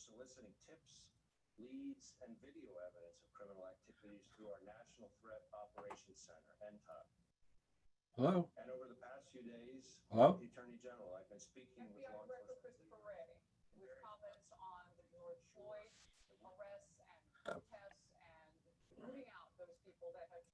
soliciting tips, leads, and video evidence of criminal activities through our National Threat Operations Center, NTOP. Hello? And over the past few days, Hello? the Attorney General, I've been speaking with law FBI Director enforcement. Christopher Wray with comments on the George Floyd arrests and protests and rooting out those people that have.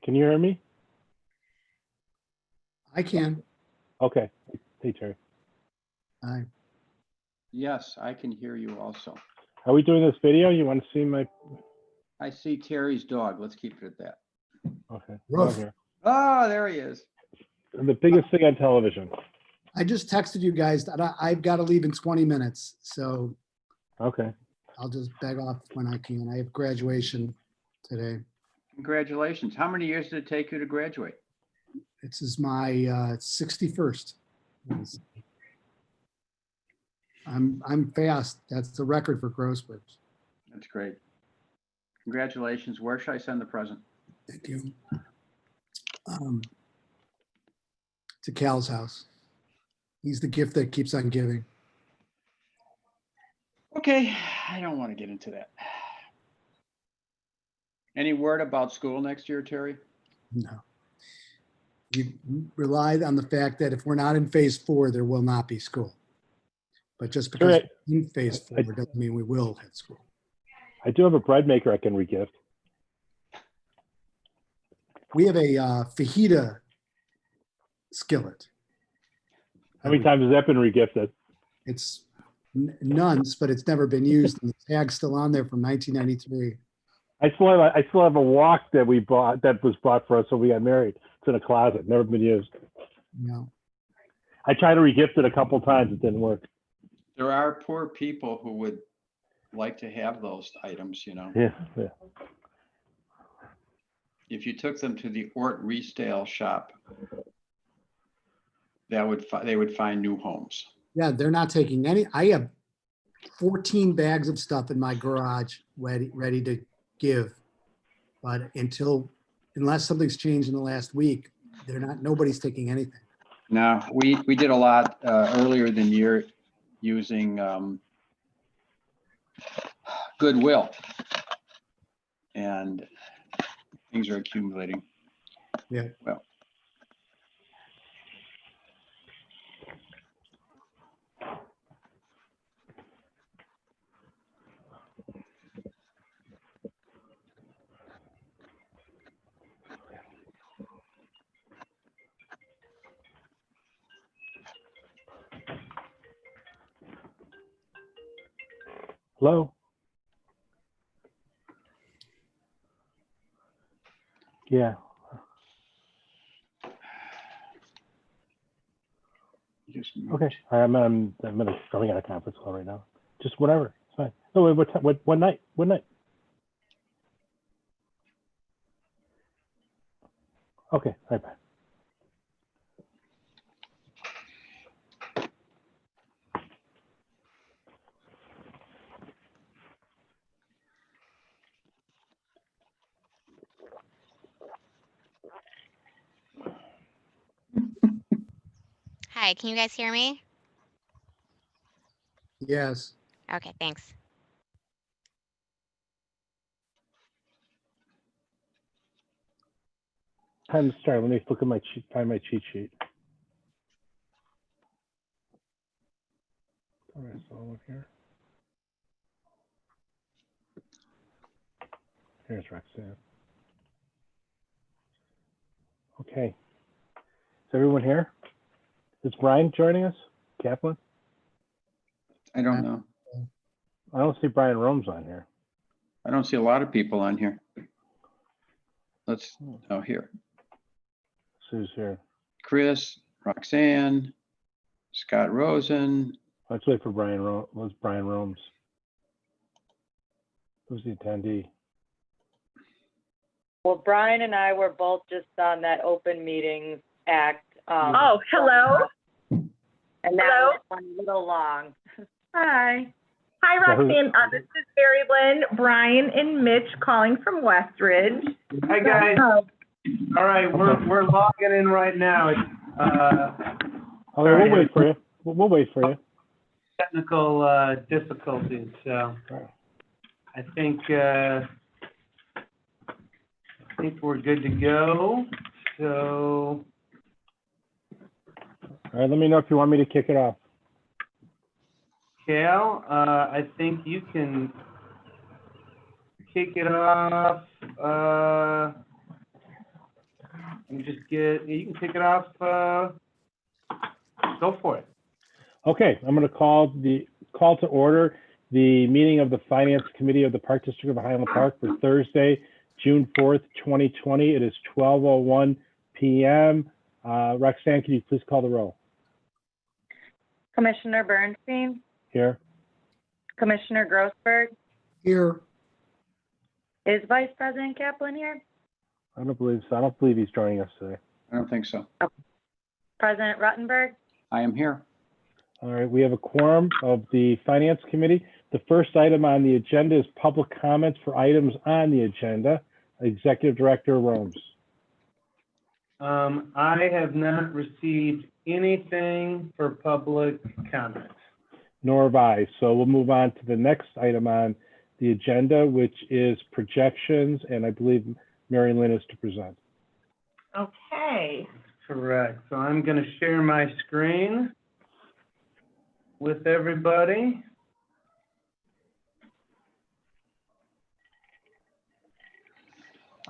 Can you hear me? I can. Okay. Hey, Terry. Hi. Yes, I can hear you also. Are we doing this video? You want to see my? I see Terry's dog. Let's keep it at that. Okay. Ruff. Okay. Ah, there he is. The biggest thing on television. I just texted you guys that I've got to leave in 20 minutes. So Okay. I'll just beg off when I can. I have graduation today. Congratulations. How many years did it take you to graduate? This is my 61st. I'm fast. That's the record for Grossbridge. That's great. Congratulations. Where should I send the present? Thank you. To Cal's house. He's the gift that keeps on giving. Okay, I don't want to get into that. Any word about school next year, Terry? No. We relied on the fact that if we're not in phase 4, there will not be school. But just because Correct. we're in phase 4 doesn't mean we will have school. I do have a bread maker I can regift. We have a fajita skillet. How many times has that been regifted? It's nuns, but it's never been used. And the tag's still on there from 1993. I still have a wok that we bought that was bought for us when we got married. It's in a closet, never been used. No. I tried to regift it a couple times, it didn't work. There are poor people who would like to have those items, you know. Yeah. If you took them to the Ort resale shop, they would find new homes. Yeah, they're not taking any. I have 14 bags of stuff in my garage ready to give. But unless something's changed in the last week, nobody's taking anything. Now, we did a lot earlier than year using Goodwill. And things are accumulating. Yeah. Well. Hello? Yeah. Just Okay. I'm going on a conference call right now. Just whatever. It's fine. No, wait, what night? What night? Okay. Bye. Hi, can you guys hear me? Yes. Okay, thanks. Time to start. Let me look at find my cheat sheet. All right, so look here. Here's Roxanne. Okay. Is everyone here? Is Brian joining us? Kaplan? I don't know. I don't see Brian Rome's on here. I don't see a lot of people on here. Here. Who's here? Chris, Roxanne, Scott Rosen. Let's wait for Brian Rome's. Who's the attendee? Well, Brian and I were both just on that open meetings act. Oh, hello. And that hello. was one little long. Hi. Hi, Yeah, who- Roxanne. This is Mary Lynn, Brian, and Mitch calling from Westridge. Hi, guys. All right, we're logging in right now. It's Okay, we'll wait for you. We'll wait for you. technical difficulties, so I think we're good to go. So, All right, let me know if you want me to kick it off. Cal, I think you can kick it off. You can kick it off. Go for it. Okay, I'm going to call to order the meeting of the Finance Committee of the Park District of Highland Park for Thursday, June 4th, 2020. It is 12:01 p.m. Roxanne, can you please call the roll? Commissioner Bernstein, Here. Commissioner Grossberg, Here. is Vice President Kaplan here? I don't believe so. I don't believe he's joining us today. I don't think so. President Ruttenberg? I am here. All right, we have a quorum of the Finance Committee. The first item on the agenda is public comments for items on the agenda. Executive Director Romes. I have not received anything for public comment. Nor have I. So we'll move on to the next item on the agenda, which is projections, and I believe Mary Lynn is to present. Okay. Correct. So I'm going to share my screen with everybody.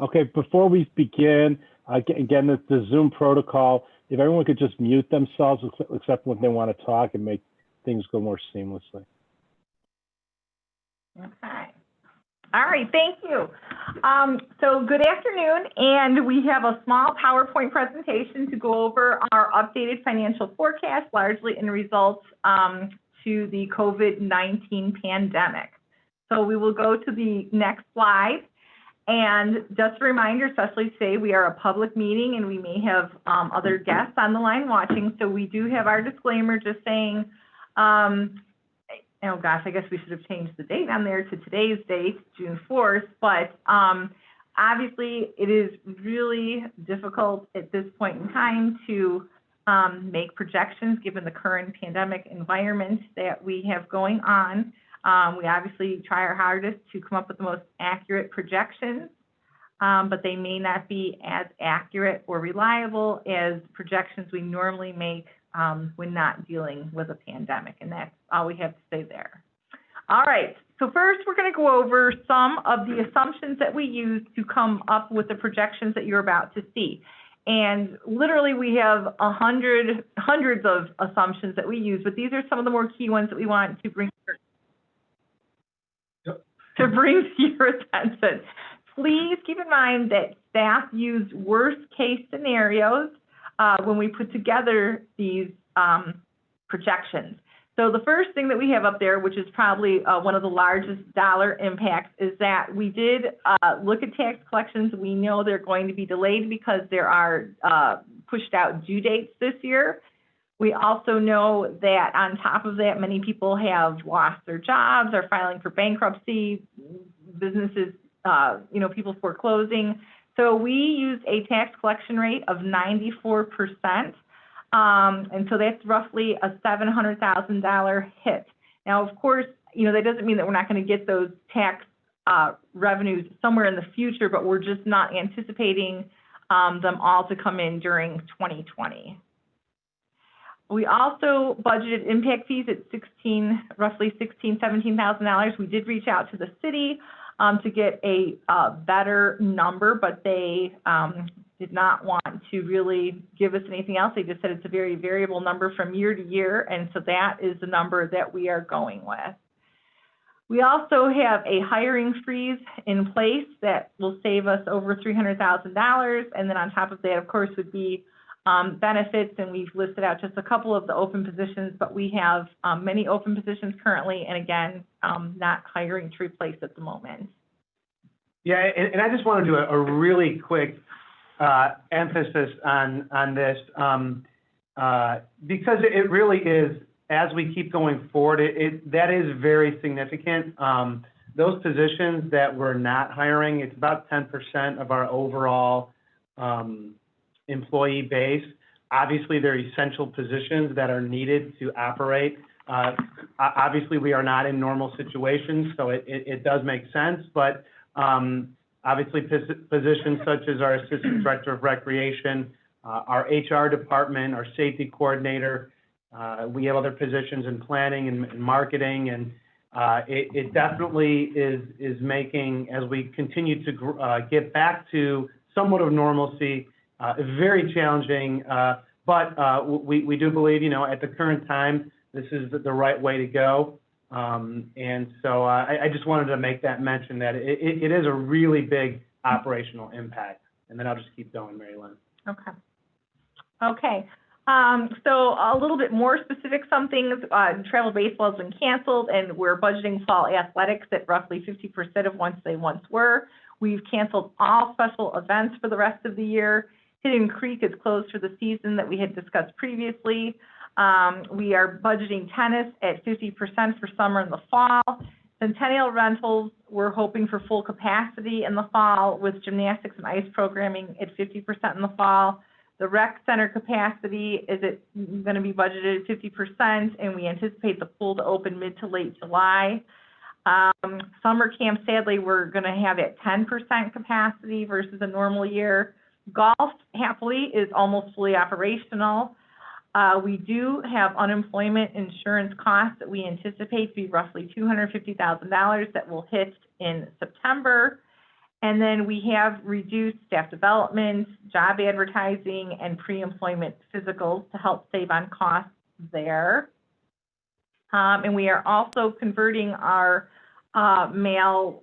Okay, before we begin, again, the Zoom protocol, if everyone could just mute themselves except when they want to talk and make things go more seamlessly. Okay. All right, thank you. So good afternoon, and we have a small PowerPoint presentation to go over our updated financial forecast, largely in results to the COVID-19 pandemic. So we will go to the next slide. And just a reminder, especially today, we are a public meeting and we may have other guests on the line watching. So we do have our disclaimer just saying, oh gosh, I guess we should have changed the date on there to today's date, June 4th. But obviously, it is really difficult at this point in time to make projections given the current pandemic environment that we have going on. We obviously try our hardest to come up with the most accurate projections, but they may not be as accurate or reliable as projections we normally make when not dealing with a pandemic, and that's all we have to say there. All right, so first we're going to go over some of the assumptions that we use to come up with the projections that you're about to see. And literally we have hundreds of assumptions that we use, but these are some of the more key ones that we want to bring to your attention. Please keep in mind that staff use worst case scenarios when we put together these projections. So the first thing that we have up there, which is probably one of the largest dollar impacts, is that we did look at tax collections. We know they're going to be delayed because there are pushed out due dates this year. We also know that on top of that, many people have lost their jobs, are filing for bankruptcy, businesses, people foreclosing. So we use a tax collection rate of 94%. And so that's roughly a $700,000 hit. Now, of course, that doesn't mean that we're not going to get those tax revenues somewhere in the future, but we're just not anticipating them all to come in during 2020. We also budgeted impact fees at roughly $16,000, $17,000. We did reach out to the city to get a better number, but they did not want to really give us anything else. They just said it's a very variable number from year to year, and so that is the number that we are going with. We also have a hiring freeze in place that will save us over $300,000, and then on top of that, of course, would be benefits, and we've listed out just a couple of the open positions, but we have many open positions currently, and again, not hiring to replace at the moment. Yeah, and I just want to do a really quick emphasis on this because it really is, as we keep going forward, that is very significant. Those positions that we're not hiring, it's about 10% of our overall employee base. Obviously, they're essential positions that are needed to operate. Obviously, we are not in normal situations, so it does make sense, but obviously positions such as our Assistant Director of Recreation, our HR department, our safety coordinator, we have other positions in planning and marketing, and it definitely is making, as we continue to get back to somewhat of normalcy, very challenging, but we do believe, at the current time, this is the right way to go. And so I just wanted to make that mention that it is a really big operational impact. And then I'll just keep going, Mary Lynn. Okay. So a little bit more specific, some things, travel baseball has been canceled, and we're budgeting fall athletics at roughly 50% of what they once were. We've canceled all special events for the rest of the year. Hidden Creek is closed for the season that we had discussed previously. We are budgeting tennis at 50% for summer and the fall. Centennial Rentals, we're hoping for full capacity in the fall with gymnastics and ice programming at 50% in the fall. The rec center capacity is going to be budgeted at 50%, and we anticipate the pool to open mid to late July. Summer camp, sadly, we're going to have at 10% capacity versus a normal year. Golf, happily, is almost fully operational. We do have unemployment insurance costs that we anticipate to be roughly $250,000 that will hit in September. And then we have reduced staff development, job advertising, and pre-employment physicals to help save on costs there. And we are also converting our mail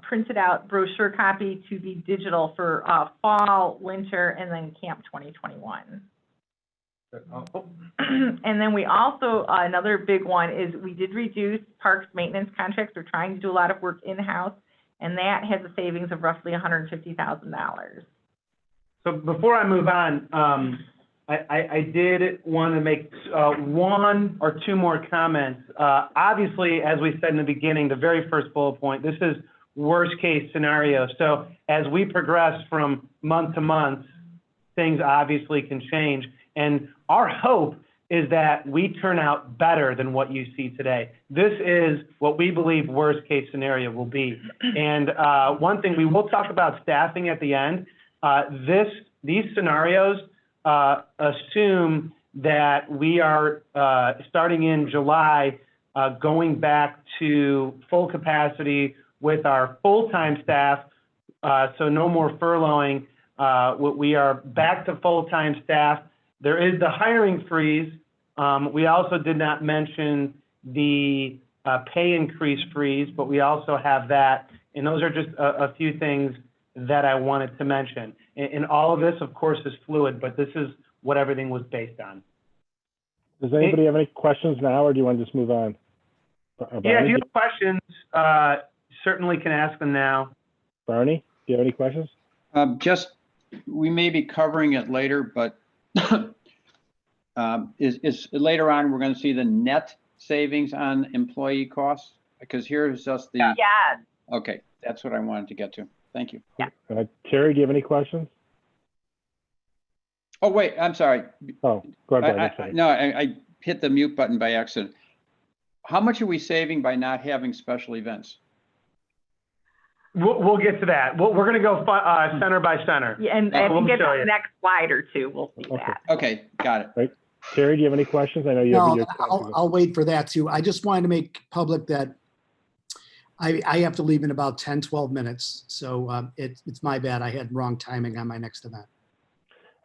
printed out brochure copy to be digital for fall, winter, and then camp 2021. And then we also, another big one is we did reduce parks maintenance contracts. We're trying to do a lot of work in-house, and that has a savings of roughly $150,000. So before I move on, I did want to make one or two more comments. Obviously, as we said in the beginning, the very first bullet point, this is worst case scenario. So as we progress from month to month, things obviously can change. And our hope is that we turn out better than what you see today. This is what we believe worst case scenario will be. And one thing, we will talk about staffing at the end. These scenarios assume that we are starting in July, going back to full capacity with our full-time staff, so no more furloughing. We are back to full-time staff. There is the hiring freeze. We also did not mention the pay increase freeze, but we also have that. And those are just a few things that I wanted to mention. And all of this, of course, is fluid, but this is what everything was based on. Does anybody have any questions now, or do you want to just move on? Yeah, if you have questions, certainly can ask them now. Barney, do you have any questions? We may be covering it later, but is later on we're going to see the net savings on employee costs? Because here's just the. Yes. Okay, that's what I wanted to get to. Thank you. Yeah. Terry, do you have any questions? Oh, wait, I'm sorry. Oh, go ahead, Barney. No, I hit the mute button by accident. How much are we saving by not having special events? We'll get to that. We're going to go center by center. Yeah, and if you get the next slide or two, we'll see that. Okay, got it. Right. Terry, do you have any questions? I know you have No, your. I'll wait for that too. I just wanted to make public that I have to leave in about 10, 12 minutes. So it's my bad. I had wrong timing on my next event.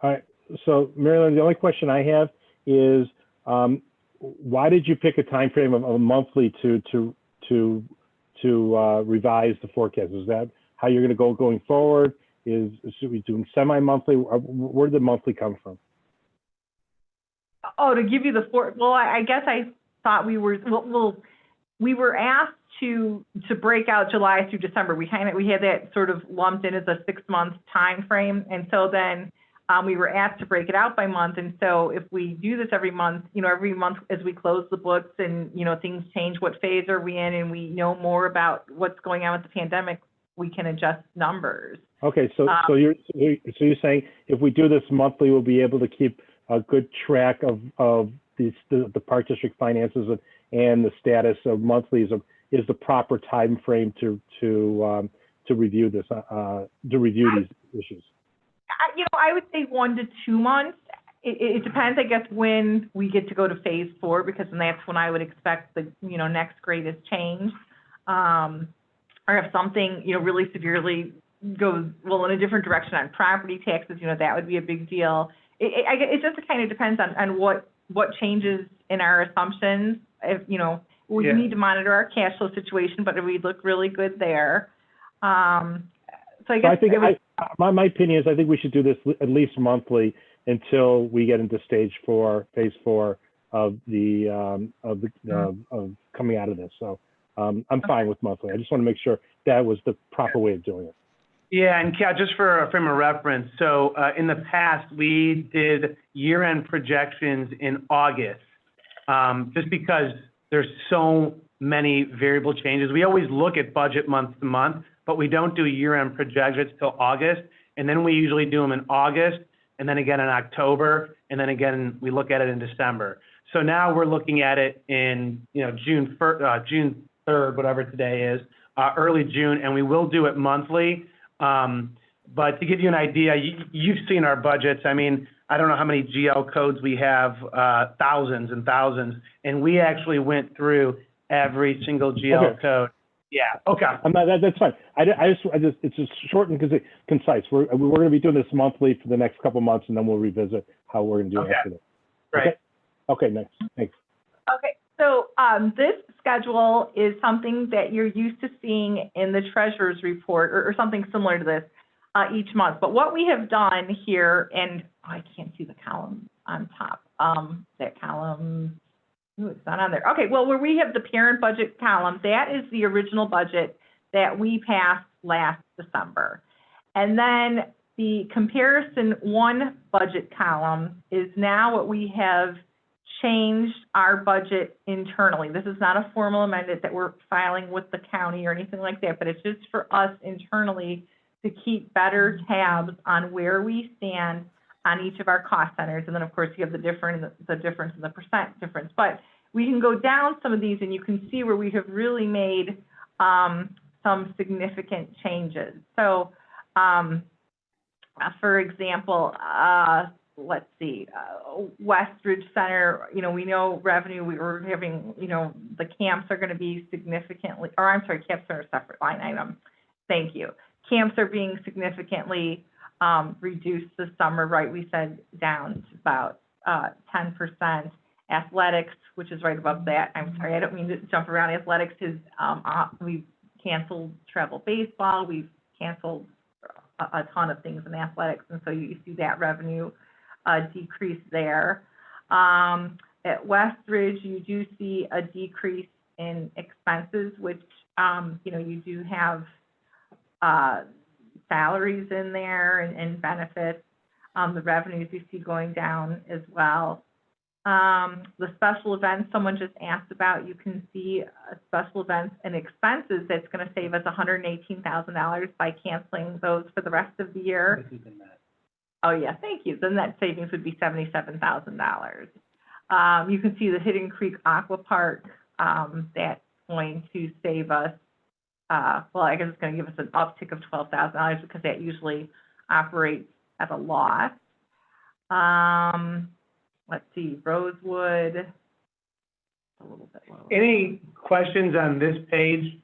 All right. So Marilyn, the only question I have is, why did you pick a time frame of a monthly to revise the forecast? Is that how you're going to go going forward? Should we doing semi-monthly? Where did the monthly come from? Oh, to give you the well, I guess I thought we were we were asked to break out July through December. We had that sort of lumped in as a 6-month time frame, and so then we were asked to break it out by month. And so if we do this every month as we close the books and things change, what phase are we in, and we know more about what's going on with the pandemic, we can adjust numbers. Okay, so you're saying if we do this monthly, we'll be able to keep a good track of the Park District finances and the status of monthlies is the proper time frame to review this to review these issues. I would say 1 to 2 months. It depends, I guess, when we get to go to phase 4, because then that's when I would expect the next greatest change. Or if something really severely goes in a different direction on property taxes, that would be a big deal. It just kind of depends on what changes in our assumptions. If we need to monitor our cash flow situation, but we look really good there. So I guess my opinion is I think we should do this at least monthly until we get into phase 4 of of coming out of this. So I'm fine with monthly. I just want to make sure that was the proper way of doing it. Yeah, and Cal, just for a frame of reference, so in the past, we did year-end projections in August, just because there's so many variable changes. We always look at budget month to month, but we don't do year-end projections till August. And then we usually do them in August, and then again in October, and then again, we look at it in December. So now we're looking at it in, June 3rd, whatever today is, early June, and we will do it monthly. But to give you an idea, you've seen our budgets. I mean, I don't know how many GL codes we have, thousands and thousands, and we actually went through every single GL Okay. code. Yeah, okay. That's fine. I just, it's just short and concise. We're going to be doing this monthly for the next couple months, and then we'll revisit how we're going to do it Okay. after that. Great. Okay, next. Thanks. Okay, so this schedule is something that you're used to seeing in the treasurer's report or something similar to this each month. But what we have done here, and I can't see the column on top, that column, ooh, it's not on there. Okay, well, where we have the parent budget column, that is the original budget that we passed last December. And then the comparison one budget column is now what we have changed our budget internally. This is not a formal amendment that we're filing with the county or anything like that, but it's just for us internally to keep better tabs on where we stand on each of our cost centers. And then, of course, you have the difference in the percent difference. But we can go down some of these, and you can see where we have really made some significant changes. So, for example, let's see, Westridge Center, we know revenue, we were having, the camps are going to be significantly, or I'm sorry, camps are a separate line item. Thank you. Camps are being significantly reduced this summer, right? We said down to about 10%. Athletics, which is right above that. I'm sorry, I don't mean to jump around. Athletics is, we've canceled travel baseball. We've canceled a ton of things in athletics. And so you see that revenue decrease there. At Westridge, you do see a decrease in expenses, which, you do have salaries in there and benefits. The revenues you see going down as well. The special events someone just asked about, you can see special events and expenses that's going to save us $118,000 by canceling those for the rest of the year. Oh, yeah, thank you. Then that savings would be $77,000. You can see the Hidden Creek Aqua Park, that's going to save us, well, I guess it's going to give us an uptick of $12,000 because that usually operates at a loss. Let's see, Rosewood, a little bit lower. Any questions on this page?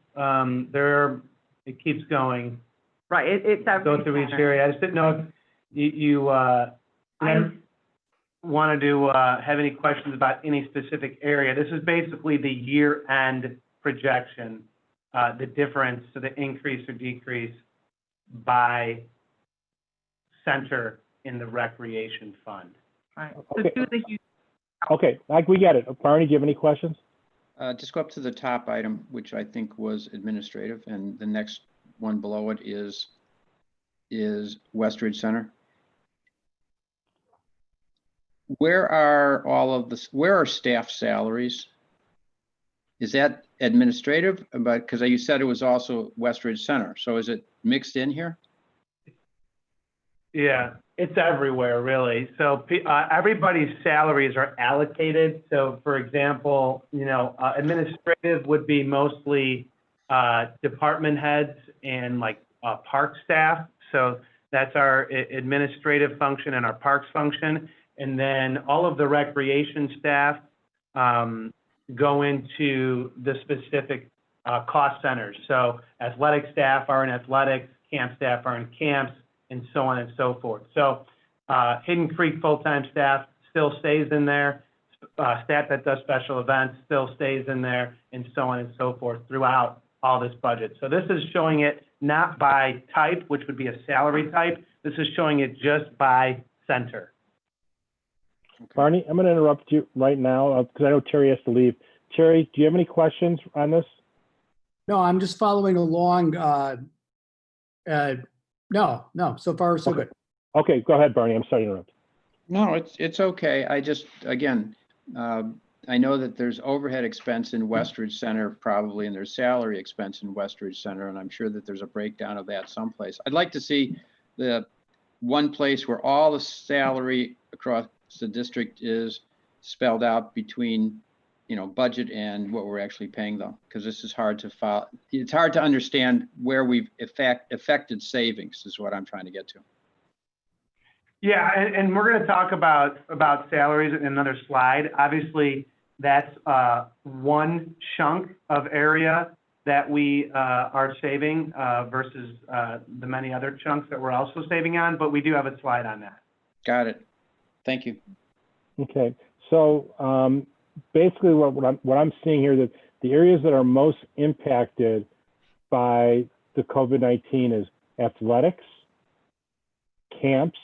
It keeps going. Right, it's every Go through each center. area. I just didn't know if you wanted to have any questions about any specific area. This is basically the year-end projection, the difference, so the increase or decrease by center in the recreation fund. Right. So Okay. do the Okay, we get it. Barney, do you have any questions? Just go up to the top item, which I think was administrative, and the next one below it is Westridge Center. Where are where are staff salaries? Is that administrative? But because you said it was also Westridge Center, so is it mixed in here? Yeah, it's everywhere, really. So everybody's salaries are allocated. So, for example, administrative would be mostly department heads and park staff. So that's our administrative function and our parks function. And then all of the recreation staff go into the specific cost centers. So athletic staff are in athletics, camp staff are in camps, and so on and so forth. So Hidden Creek full-time staff still stays in there. Staff that does special events still stays in there, and so on and so forth throughout all this budget. So this is showing it not by type, which would be a salary type. This is showing it just by center. Barney, I'm going to interrupt you right now because I know Terry has to leave. Terry, do you have any questions on this? No, I'm just following along. No, so far so Okay. good. Okay, go ahead, Barney. I'm sorry to interrupt. No, it's okay. I just, again, I know that there's overhead expense in Westridge Center probably, and there's salary expense in Westridge Center, and I'm sure that there's a breakdown of that someplace. I'd like to see the one place where all the salary across the district is spelled out between, budget and what we're actually paying them, because this is hard to follow. It's hard to understand where we've affected savings is what I'm trying to get to. Yeah, and we're going to talk about salaries in another slide. Obviously, that's one chunk of area that we are saving versus the many other chunks that we're also saving on, but we do have a slide on that. Got it. Thank you. Okay, so basically what I'm seeing here, that the areas that are most impacted by the COVID-19 is athletics, camps,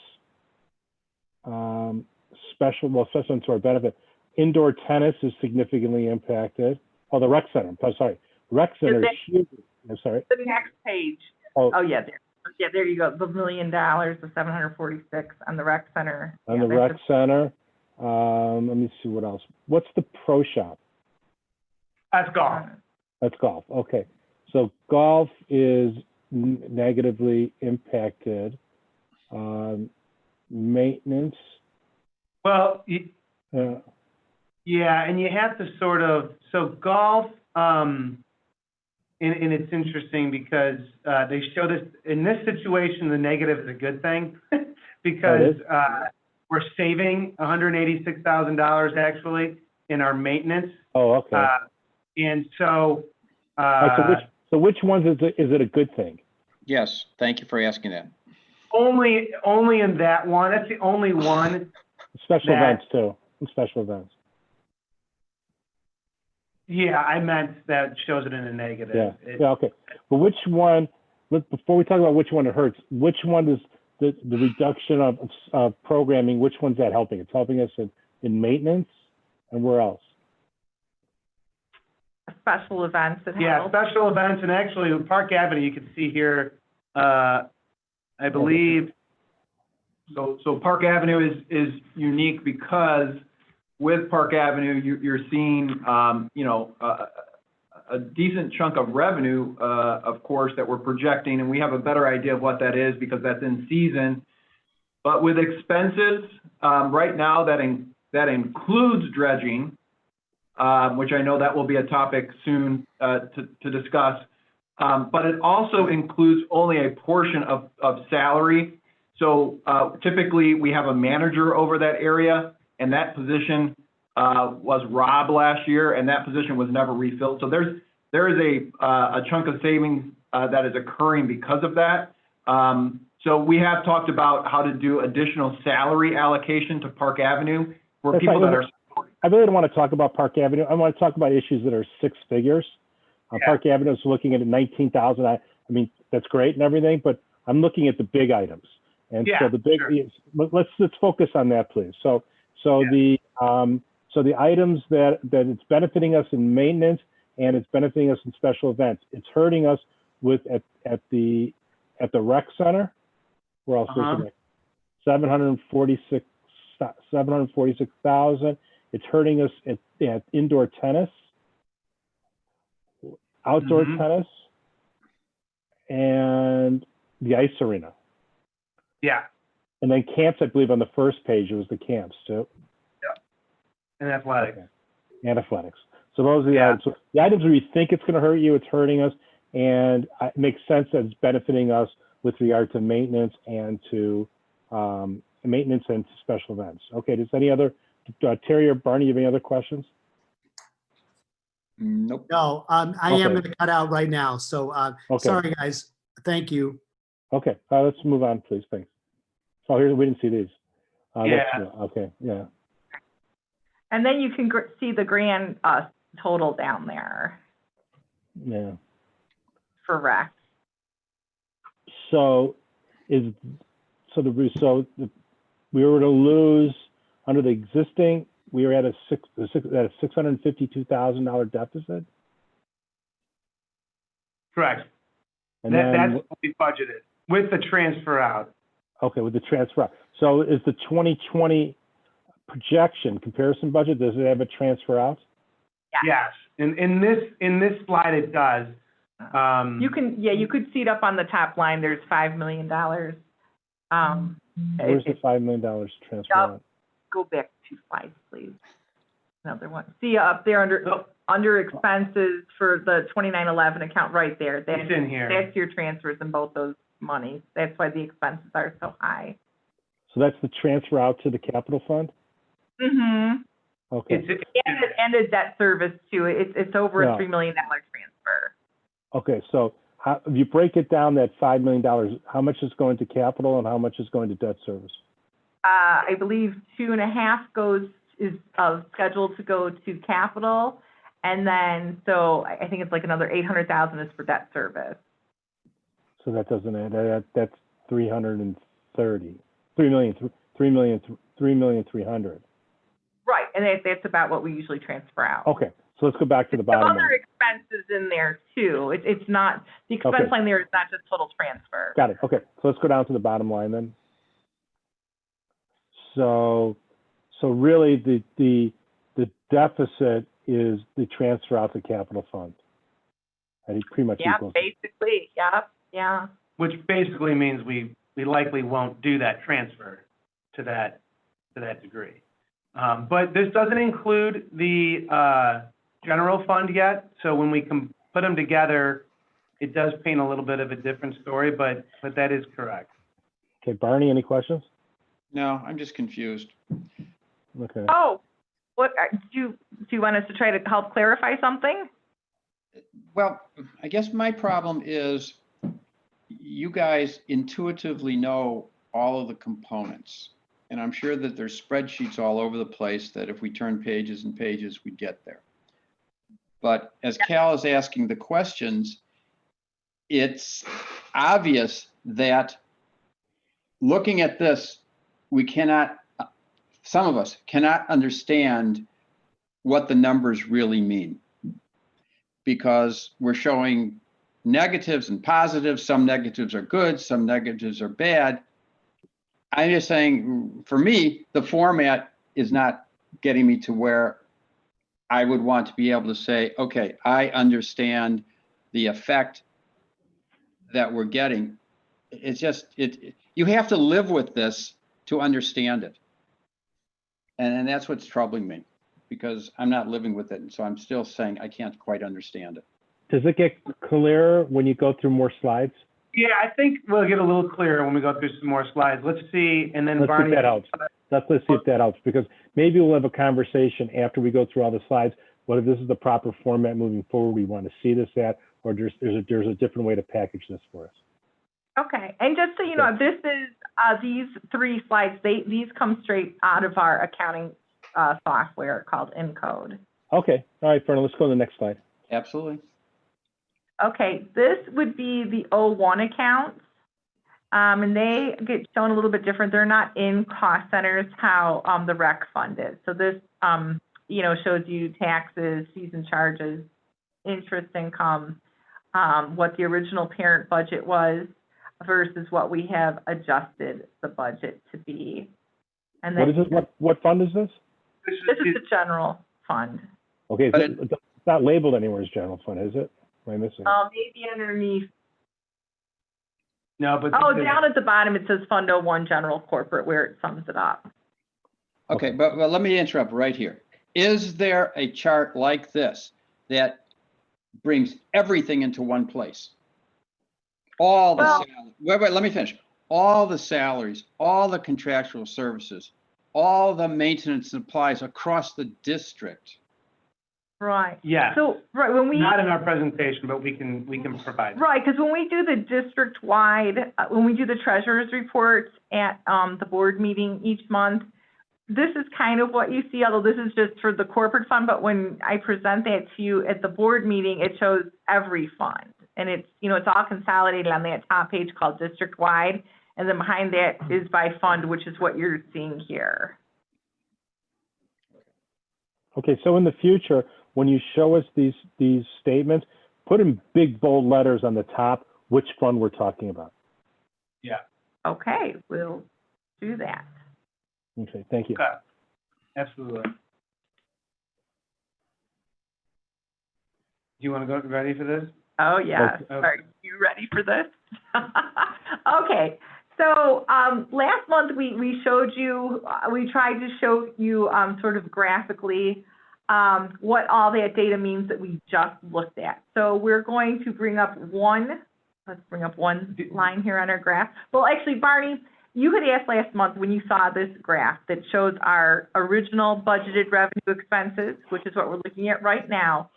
especially to our benefit. Indoor tennis is significantly impacted. Oh, the rec center. I'm sorry. Rec center is huge. I'm sorry. The next page. Oh, Yeah, there. Yeah, there you go. The $1 million, the 746 on the rec center. on Yeah, the rec center. Let me see what else. What's the pro shop? That's golf. That's golf. Okay. So golf is negatively impacted. Maintenance. Well, Yeah. yeah, and you have to sort of, so golf, and it's interesting because they show this, in this situation, the negative is a good thing because we're saving $186,000 actually in our maintenance. Oh, okay. And so, All right, so which ones is it a good thing? Yes, thank you for asking that. only in that one, that's the only one. Special events too. Special events. Yeah, I meant that shows it in a negative. Yeah, okay. But which one, before we talk about which one it hurts, which one is the reduction of programming, which one's that helping? It's helping us in maintenance, and where else? Special events. Yeah, special events, and actually Park Avenue, you can see here, I believe. So Park Avenue is unique because with Park Avenue, you're seeing, a decent chunk of revenue, of course, that we're projecting, and we have a better idea of what that is because that's in season. But with expenses, right now that includes dredging, which I know that will be a topic soon to discuss. But it also includes only a portion of salary. So typically we have a manager over that area, and that position was Rob last year, and that position was never refilled. So there is a chunk of savings that is occurring because of that. So we have talked about how to do additional salary allocation to Park Avenue for people that are. I really don't want to talk about Park Avenue. I want to talk about issues that are six figures. Park Avenue is looking at 19,000. I mean, that's great and everything, but I'm looking at the big items. And so the big, let's focus on that, please. So the items that it's benefiting us in maintenance and it's benefiting us in special events. It's hurting us at the rec center. Where else? 746,000. It's hurting us at indoor tennis, outdoor tennis, and the ice arena. Yeah. And then camps, I believe on the first page, it was the camps too. Yep. And athletics. Okay. And athletics. So those are the items. So the items where you think it's going to hurt you, it's hurting us. And it makes sense that it's benefiting us with regard to maintenance and to special events. Okay, does any other, Terry or Barney, you have any other questions? Nope. No, I am going to cut out right now. So sorry, guys. Thank you. Okay, let's move on, please. Thanks. Oh, here, we didn't see these. Okay, yeah. And then you can see the grand total down there. Yeah. For rec. So we were to lose under the existing, we were at a $652,000 deficit. Correct. And That's what we budgeted. With the transfer out. Okay, with the transfer out. So is the 2020 projection comparison budget, does it have a transfer out? Yes. In this slide, it does. You could see it up on the top line. There's $5 million. Where's the $5 million transfer Yep. out? Go back 2 slides, please. Another one. See up there under expenses for the 2911 account right there. It's in here. That's your transfers in both those monies. That's why the expenses are so high. So that's the transfer out to the capital fund? Mm-hmm. Okay, And a debt service too. It's over a Yeah. $3 million transfer. okay, so how, if you break it down, that $5 million, how much is going to capital and how much is going to debt service? I believe 2.5 is scheduled to go to capital. And then, so I think it's like another 800,000 is for debt service. So that doesn't add, that's 330, 3,300,000. Right, and that's about what we usually transfer out. Okay, so let's go back to the Some bottom other line. expenses in there too. It's not, the expense Okay. line there is not just total transfer. Got it, okay, so let's go down to the bottom line then. So really the deficit is the transfer out to capital fund. And it pretty much Yeah, equals. basically, yeah. Which basically means we likely won't do that transfer to that degree. But this doesn't include the general fund yet. So when we can put them together, it does paint a little bit of a different story, but that is correct. Okay, Barney, any questions? No, I'm just confused. Okay. Oh, what, do you want us to try to help clarify something? Well, I guess my problem is you guys intuitively know all of the components. And I'm sure that there's spreadsheets all over the place that if we turn pages and pages, we'd get there. But as Cal is asking the questions, it's obvious that looking at this, we cannot, some of us cannot understand what the numbers really mean. Because we're showing negatives and positives. Some negatives are good, some negatives are bad. I'm just saying, for me, the format is not getting me to where I would want to be able to say, okay, I understand the effect that we're getting. It's just, you have to live with this to understand it. And that's what's troubling me, because I'm not living with it. And so I'm still saying I can't quite understand it. Does it get clearer when you go through more slides? Yeah, I think we'll get a little clearer when we go through some more slides. Let's see, and then Let's see Barney. if that helps. Let's see if that helps, because maybe we'll have a conversation after we go through all the slides, whether this is the proper format moving forward we want to see this at, or there's a different way to package this for us. Okay, and just so you know, this is, these 3 slides, these come straight out of our accounting software called Encode. Okay, all right, Fern, let's go to the next slide. Absolutely. Okay, this would be the 01 accounts. And they get shown a little bit different. They're not in cost centers how the rec fund is. So this, shows you taxes, fees and charges, interest income, what the original parent budget was versus what we have adjusted the budget to be. And What then is it? What fund is this? this is the general fund. Okay, But it's not labeled anywhere as general fund, is it? Am I missing? Maybe underneath. No, but. Oh, down at the bottom, it says Fund 01 General Corporate where it sums it up. Okay, but let me interrupt right here. Is there a chart like this that brings everything into one place? All the, wait, let me finish. All the salaries, all the contractual services, all the maintenance supplies across the district. Right. Yeah. So, right, when we. Not in our presentation, but we can provide. Right, because when we do the district-wide, when we do the treasurer's reports at the board meeting each month, this is kind of what you see, although this is just for the corporate fund, but when I present that to you at the board meeting, it shows every fund. And it's, it's all consolidated on that top page called district-wide, and then behind that is by fund, which is what you're seeing here. Okay, so in the future, when you show us these statements, put in big bold letters on the top which fund we're talking about. Yeah. Okay, we'll do that. Okay, thank you. Okay. Absolutely. Do you want to go, ready for this? Oh, yeah. Okay. Are you ready for this? Okay. So last month we showed you, we tried to show you sort of graphically what all that data means that we just looked at. So we're going to bring up let's bring up one line here on our graph. Well, actually, Barney, you had asked last month when you saw this graph that shows our original budgeted revenue expenses, which is what we're looking at right now,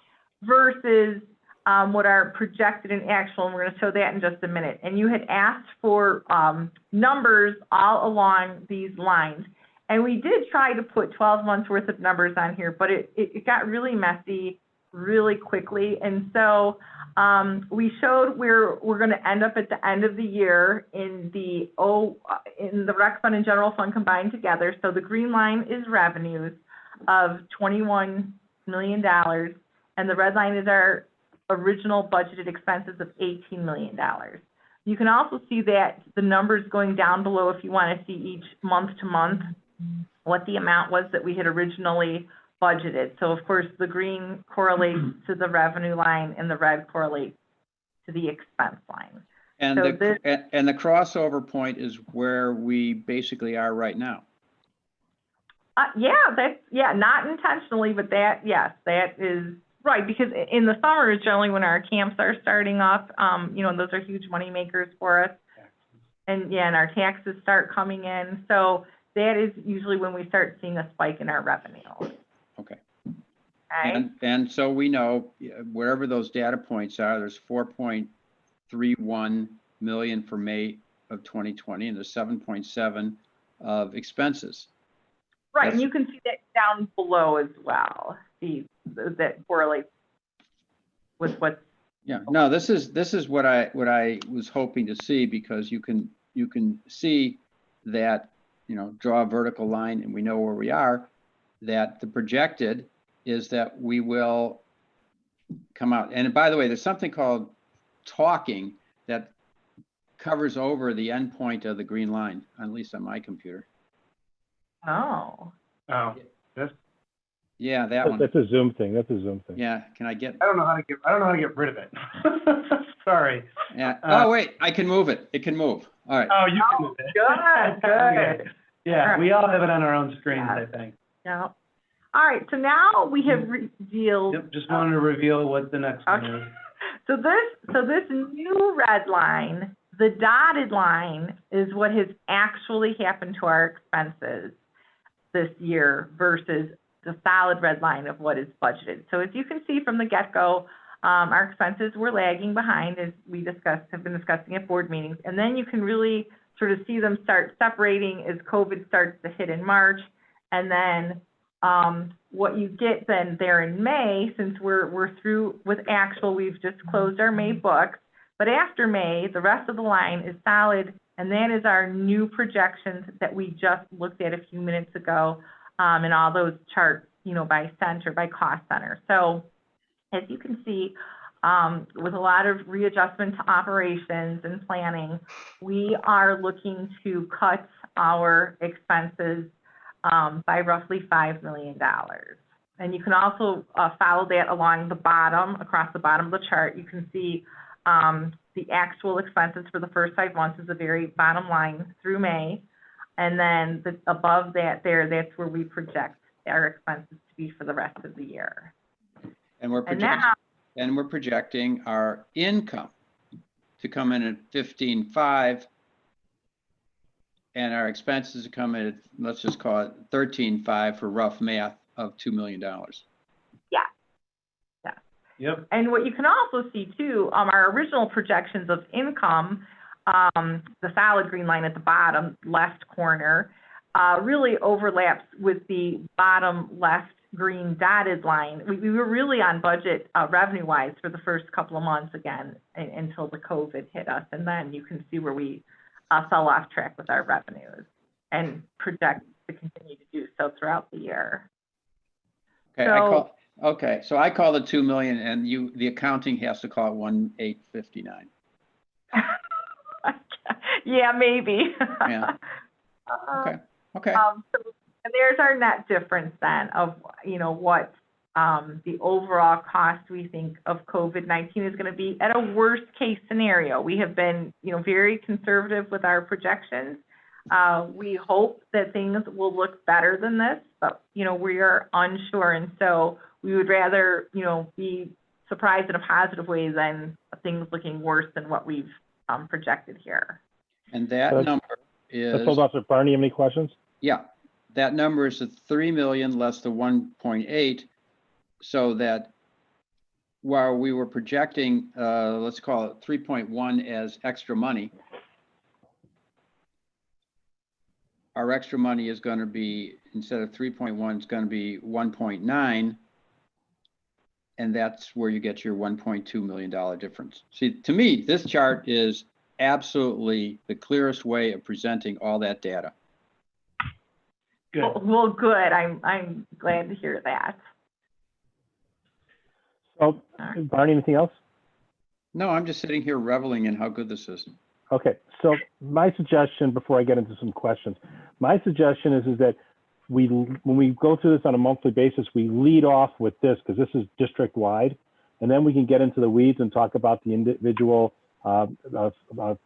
versus what are projected and actual, and we're going to show that in just a minute. And you had asked for numbers all along these lines. And we did try to put 12 months worth of numbers on here, but it got really messy really quickly. And so we showed where we're going to end up at the end of the year in the rec fund and general fund combined together. So the green line is revenues of $21 million, and the red line is our original budgeted expenses of $18 million. You can also see that the numbers going down below if you want to see each month to month what the amount was that we had originally budgeted. So of course the green correlates to the revenue line and the red correlates to the expense line. And So the crossover point is where we basically are right now. Yeah, not intentionally, but that is right, because in the summer is generally when our camps are starting up, and those are huge money makers for us. And our taxes start coming in. So that is usually when we start seeing a spike in our revenue. Okay. Okay. And so we know wherever those data points are, there's 4.31 million for May of 2020, and there's 7.7 of expenses. Right, and you can see that down below as well. See that correlates with what. Yeah, no, this is what I was hoping to see, because you can see that, draw a vertical line and we know where we are, that the projected is that we will come out. And by the way, there's something called talking that covers over the endpoint of the green line, at least on my computer. Oh. Oh, this. Yeah, that one. That's a Zoom thing. Yeah, can I get? I don't know how to get rid of it. Sorry. Yeah. Oh wait, I can move it. It can move. All right. Oh, you can move it. Good. Yeah, All we all have it on our own screens, I think. Yeah. All right, so now we have revealed. Yep, just wanted to reveal what the next one is. So this new red line, the dotted line, is what has actually happened to our expenses this year versus the solid red line of what is budgeted. So as you can see from the get-go, our expenses were lagging behind, as we have been discussing at board meetings. And then you can really sort of see them start separating as COVID starts to hit in March. And then what you get then there in May, since we're through with actual, we've just closed our May books. But after May, the rest of the line is solid, and that is our new projections that we just looked at a few minutes ago, and all those charts, by center, by cost center. So as you can see, with a lot of readjustment to operations and planning, we are looking to cut our expenses by roughly $5 million. And you can also follow that along the bottom, across the bottom of the chart. You can see the actual expenses for the first 5 months is the very bottom line through May. And then above that that's where we project our expenses to be for the rest of the year. And we're projecting our income to come in at 15.5, and our expenses to come in at, let's just call it 13.5 for rough math of $2 million. Yeah. Yep. And what you can also see too, our original projections of income, the solid green line at the bottom left corner, really overlaps with the bottom left green dotted line. We were really on budget revenue-wise for the first couple of months again until the COVID hit us, and then you can see where we fell off track with our revenues and project to continue to do so throughout the year. Okay, so I call it 2 million, and the accounting has to call it 1,859. Yeah, maybe. Yeah. Okay, okay. And there's our net difference then of, what the overall cost we think of COVID-19 is going to be at a worst case scenario. We have been, very conservative with our projections. We hope that things will look better than this, but, we are unsure. And so we would rather, be surprised in a positive way than things looking worse than what we've projected here. And that Let's- number Let's is, hold off. Barney, you have any questions? yeah, that number is the 3 million less the 1.8, so that while we were projecting, let's call it 3.1 as extra money, our extra money is going to be, instead of 3.1, it's going to be 1.9. And that's where you get your $1.2 million difference. See, to me, this chart is absolutely the clearest way of presenting all that data. Good. Well, good. I'm glad to hear that. So, Barney, anything else? No, I'm just sitting here reveling in how good this is. Okay, so my suggestion, before I get into some questions, my suggestion is that when we go through this on a monthly basis, we lead off with this because this is district-wide, and then we can get into the weeds and talk about the individual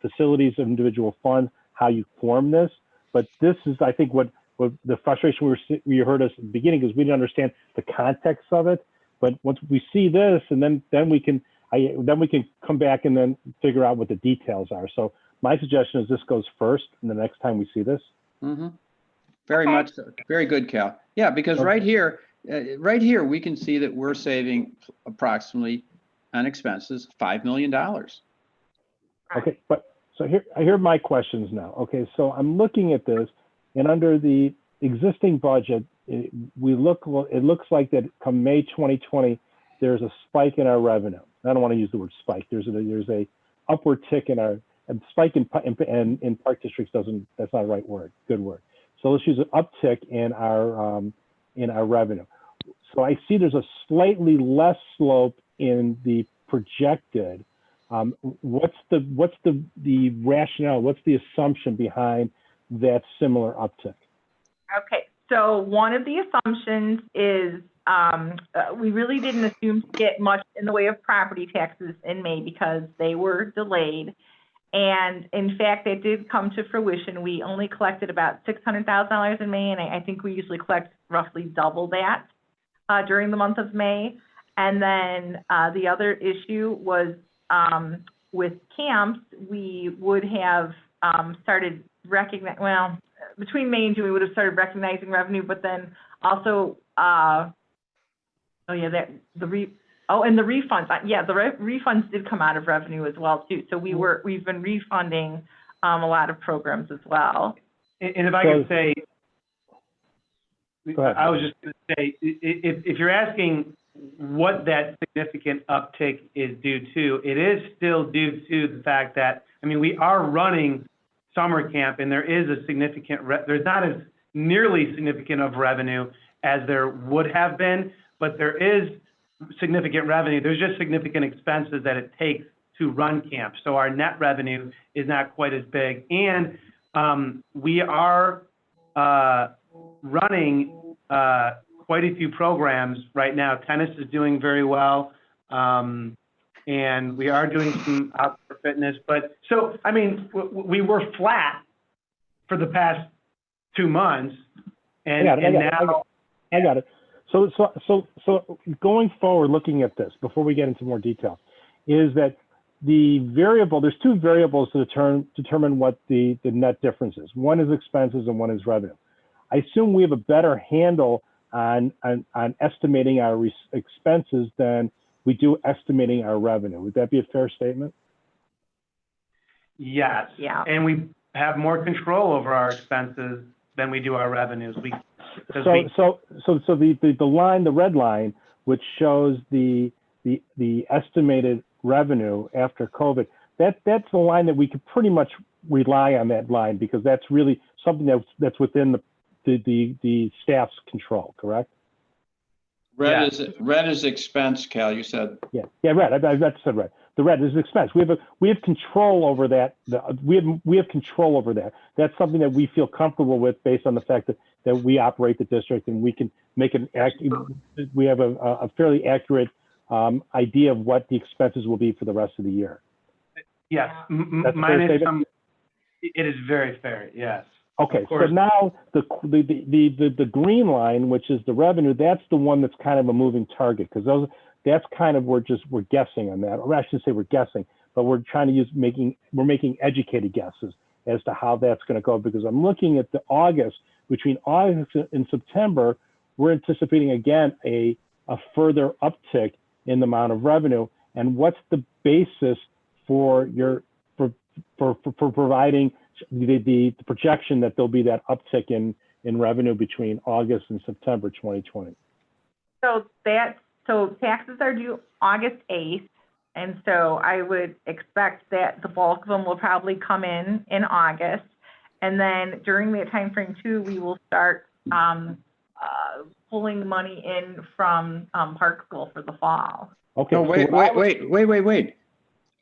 facilities, individual funds, how you form this. But this is, I think, what the frustration we heard us at the beginning, because we didn't understand the context of it. But once we see this, and then we can come back and then figure out what the details are. So my suggestion is this goes first, and the next time we see this. Mm-hmm. Very much so. Very good, Cal. Yeah, because Okay. right here, we can see that we're saving approximately on expenses $5 million. Okay, but so here are my questions now. Okay, so I'm looking at this, and under the existing budget, it looks like that come May 2020, there's a spike in our revenue. I don't want to use the word spike. There's a upward tick in our spike in park districts that's not the right word. Good word. So let's use an uptick in our revenue. So I see there's a slightly less slope in the projected. What's the rationale? What's the assumption behind that similar uptick? Okay, so one of the assumptions is we really didn't assume to get much in the way of property taxes in May because they were delayed. And in fact, it did come to fruition. We only collected about $600,000 in May, and I think we usually collect roughly double that during the month of May. And then the other issue was with camps, we would have started between May and June, we would have started recognizing revenue, but then also, and the refunds. The refunds did come out of revenue as well too. So we've been refunding a lot of programs as well. And if I could say, Go ahead. I was just going to say, if you're asking what that significant uptick is due to, it is still due to the fact that, we are running summer camp, and there is a significant, there's not as nearly significant of revenue as there would have been, but there is significant revenue. There's just significant expenses that it takes to run camp. So our net revenue is not quite as big. And we are running quite a few programs right now. Tennis is doing very well. And we are doing some outdoor fitness. But so, we were flat for the past 2 months. And I got it. So going forward, looking at this, before we get into more detail, is that there's two variables to determine what the net difference is. One is expenses and one is revenue. I assume we have a better handle on estimating our expenses than we do estimating our revenue. Would that be a fair statement? Yes. Yeah. And we have more control over our expenses than we do our revenues. So the line, the red line, which shows the estimated revenue after COVID, that's the line that we could pretty much rely on, that line, because that's really something that's within the staff's control, correct? Red is expense, Cal, you said. Yeah, red. I said red. the red is expense. We have control over that. We have control over that. That's something that we feel comfortable with based on the fact that we operate the district and we can make we have a fairly accurate idea of what the expenses will be for the rest of the year. Yes, That's a mine fair is statement? it is very fair, yes. Okay, Of so course. now the green line, which is the revenue, that's the one that's kind of a moving target, because that's kind of we're guessing on that. Or I shouldn't say we're guessing, but we're trying to we're making educated guesses as to how that's going to go, because I'm looking at between August and September, we're anticipating again a further uptick in the amount of revenue. And what's the basis for providing the projection that there'll be that uptick in revenue between August and September 2020? So taxes are due August 8th. And so I would expect that the bulk of them will probably come in August. And then during that time frame too, we will start pulling money in from Parkville for the fall. Okay. No, so wait.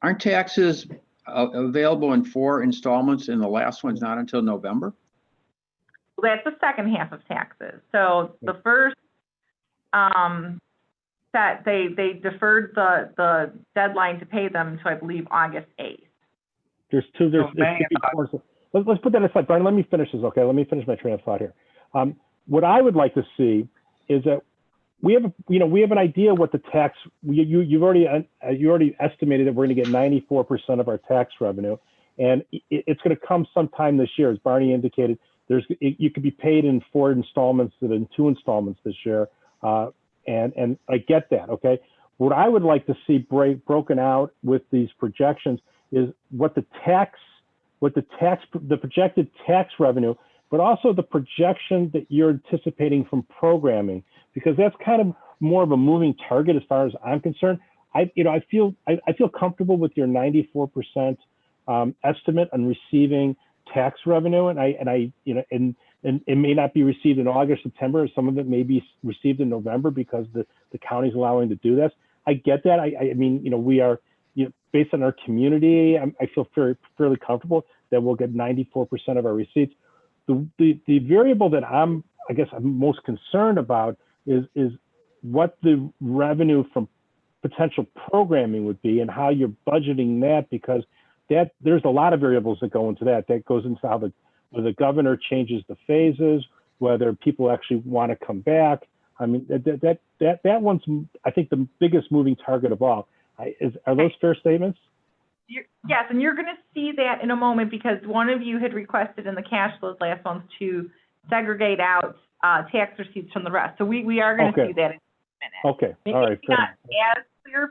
Aren't taxes available in 4 installments and the last one's not until November? Well, that's the second half of taxes. So the first set, they deferred the deadline to pay them to, I believe, August 8th. Let's put that aside, Brian. Let me finish this. Okay, let me finish my train of thought here. What I would like to see is that we have an idea what the tax. You already estimated that we're going to get 94% of our tax revenue, and it's going to come sometime this year, as Barney indicated. You could be paid in 4 installments and in 2 installments this year, and I get that. Okay, what I would like to see broken out with these projections is what the projected tax revenue, but also the projection that you're anticipating from programming, because that's kind of more of a moving target as far as I'm concerned. I feel comfortable with your 94% estimate on receiving tax revenue, and it may not be received in August, September. Some of it may be received in November because the county's allowing to do this. I get that. I mean, we are, based on our community, I feel fairly comfortable that we'll get 94% of our receipts. The variable that I'm most concerned about is what the revenue from potential programming would be and how you're budgeting that, because there's a lot of variables that go into that. That goes into how whether the governor changes the phases, whether people actually want to come back. I mean, that one's, I think, the biggest moving target of all. Are those fair statements? Yes, and you're going to see that in a moment, because one of you had requested in the cash flows last month to segregate out tax receipts from the rest. So we are going to see that in a minute. Okay, Maybe all right. it's not as clear,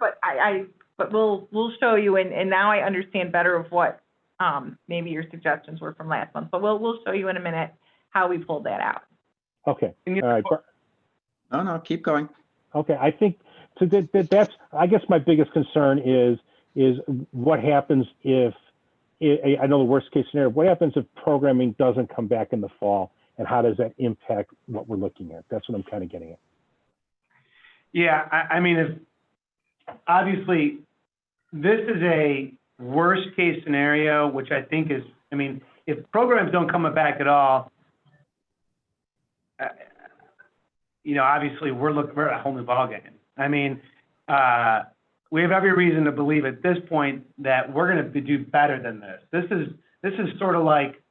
but we'll show you, and now I understand better of what maybe your suggestions were from last month. But we'll show you in a minute how we pulled that out. Okay, all right. No, keep going. Okay, I think so. That's, I guess, my biggest concern is what happens if, I know the worst case scenario, what happens if programming doesn't come back in the fall, and how does that impact what we're looking at? That's what I'm kind of getting at. Yeah, I mean, obviously, this is a worst case scenario, which I think is, if programs don't come back at all, obviously we're at a whole new ballgame. I mean, we have every reason to believe at this point that we're going to do better than this. This is sort of like,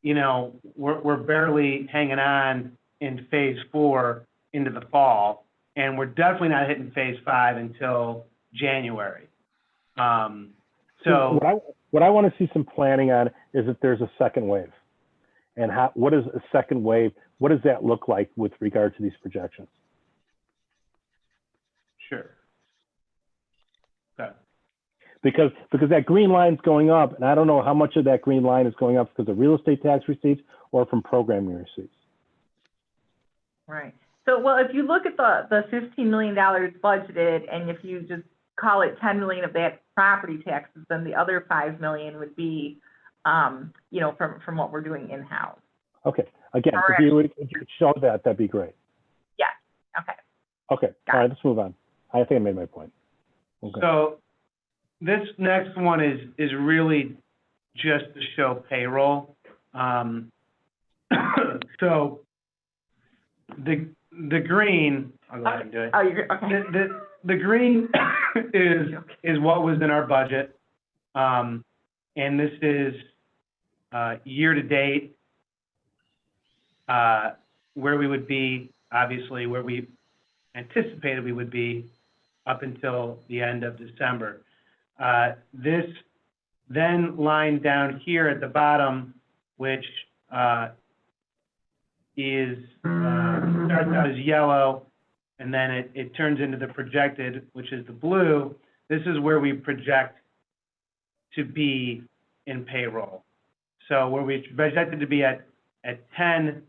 we're barely hanging on in phase 4 into the fall, and we're definitely not hitting phase 5 until January. So what I want to see some planning on is if there's a second wave, and what is a second wave? What does that look like with regard to these projections? Sure. Okay. Because that green line's going up, and I don't know how much of that green line is going up because of real estate tax receipts or from programming receipts. Right. So, well, if you look at the $15 million budgeted, and if you just call it 10 million of that property taxes, then the other 5 million would be, from what we're doing in-house. Okay. Again, if you could show that, that'd be great. Yeah. Okay. Okay. All right. Let's move on. I think I made my point. Okay. So this next one is really just to show payroll. So the green, I'll go ahead and do it. Oh, you're, okay. The green is what was in our budget. And this is year to date, where we would be, obviously, where we anticipated we would be up until the end of December. This then line down here at the bottom, which starts out as yellow, and then it turns into the projected, which is the blue. This is where we project to be in payroll. So where we projected to be at 10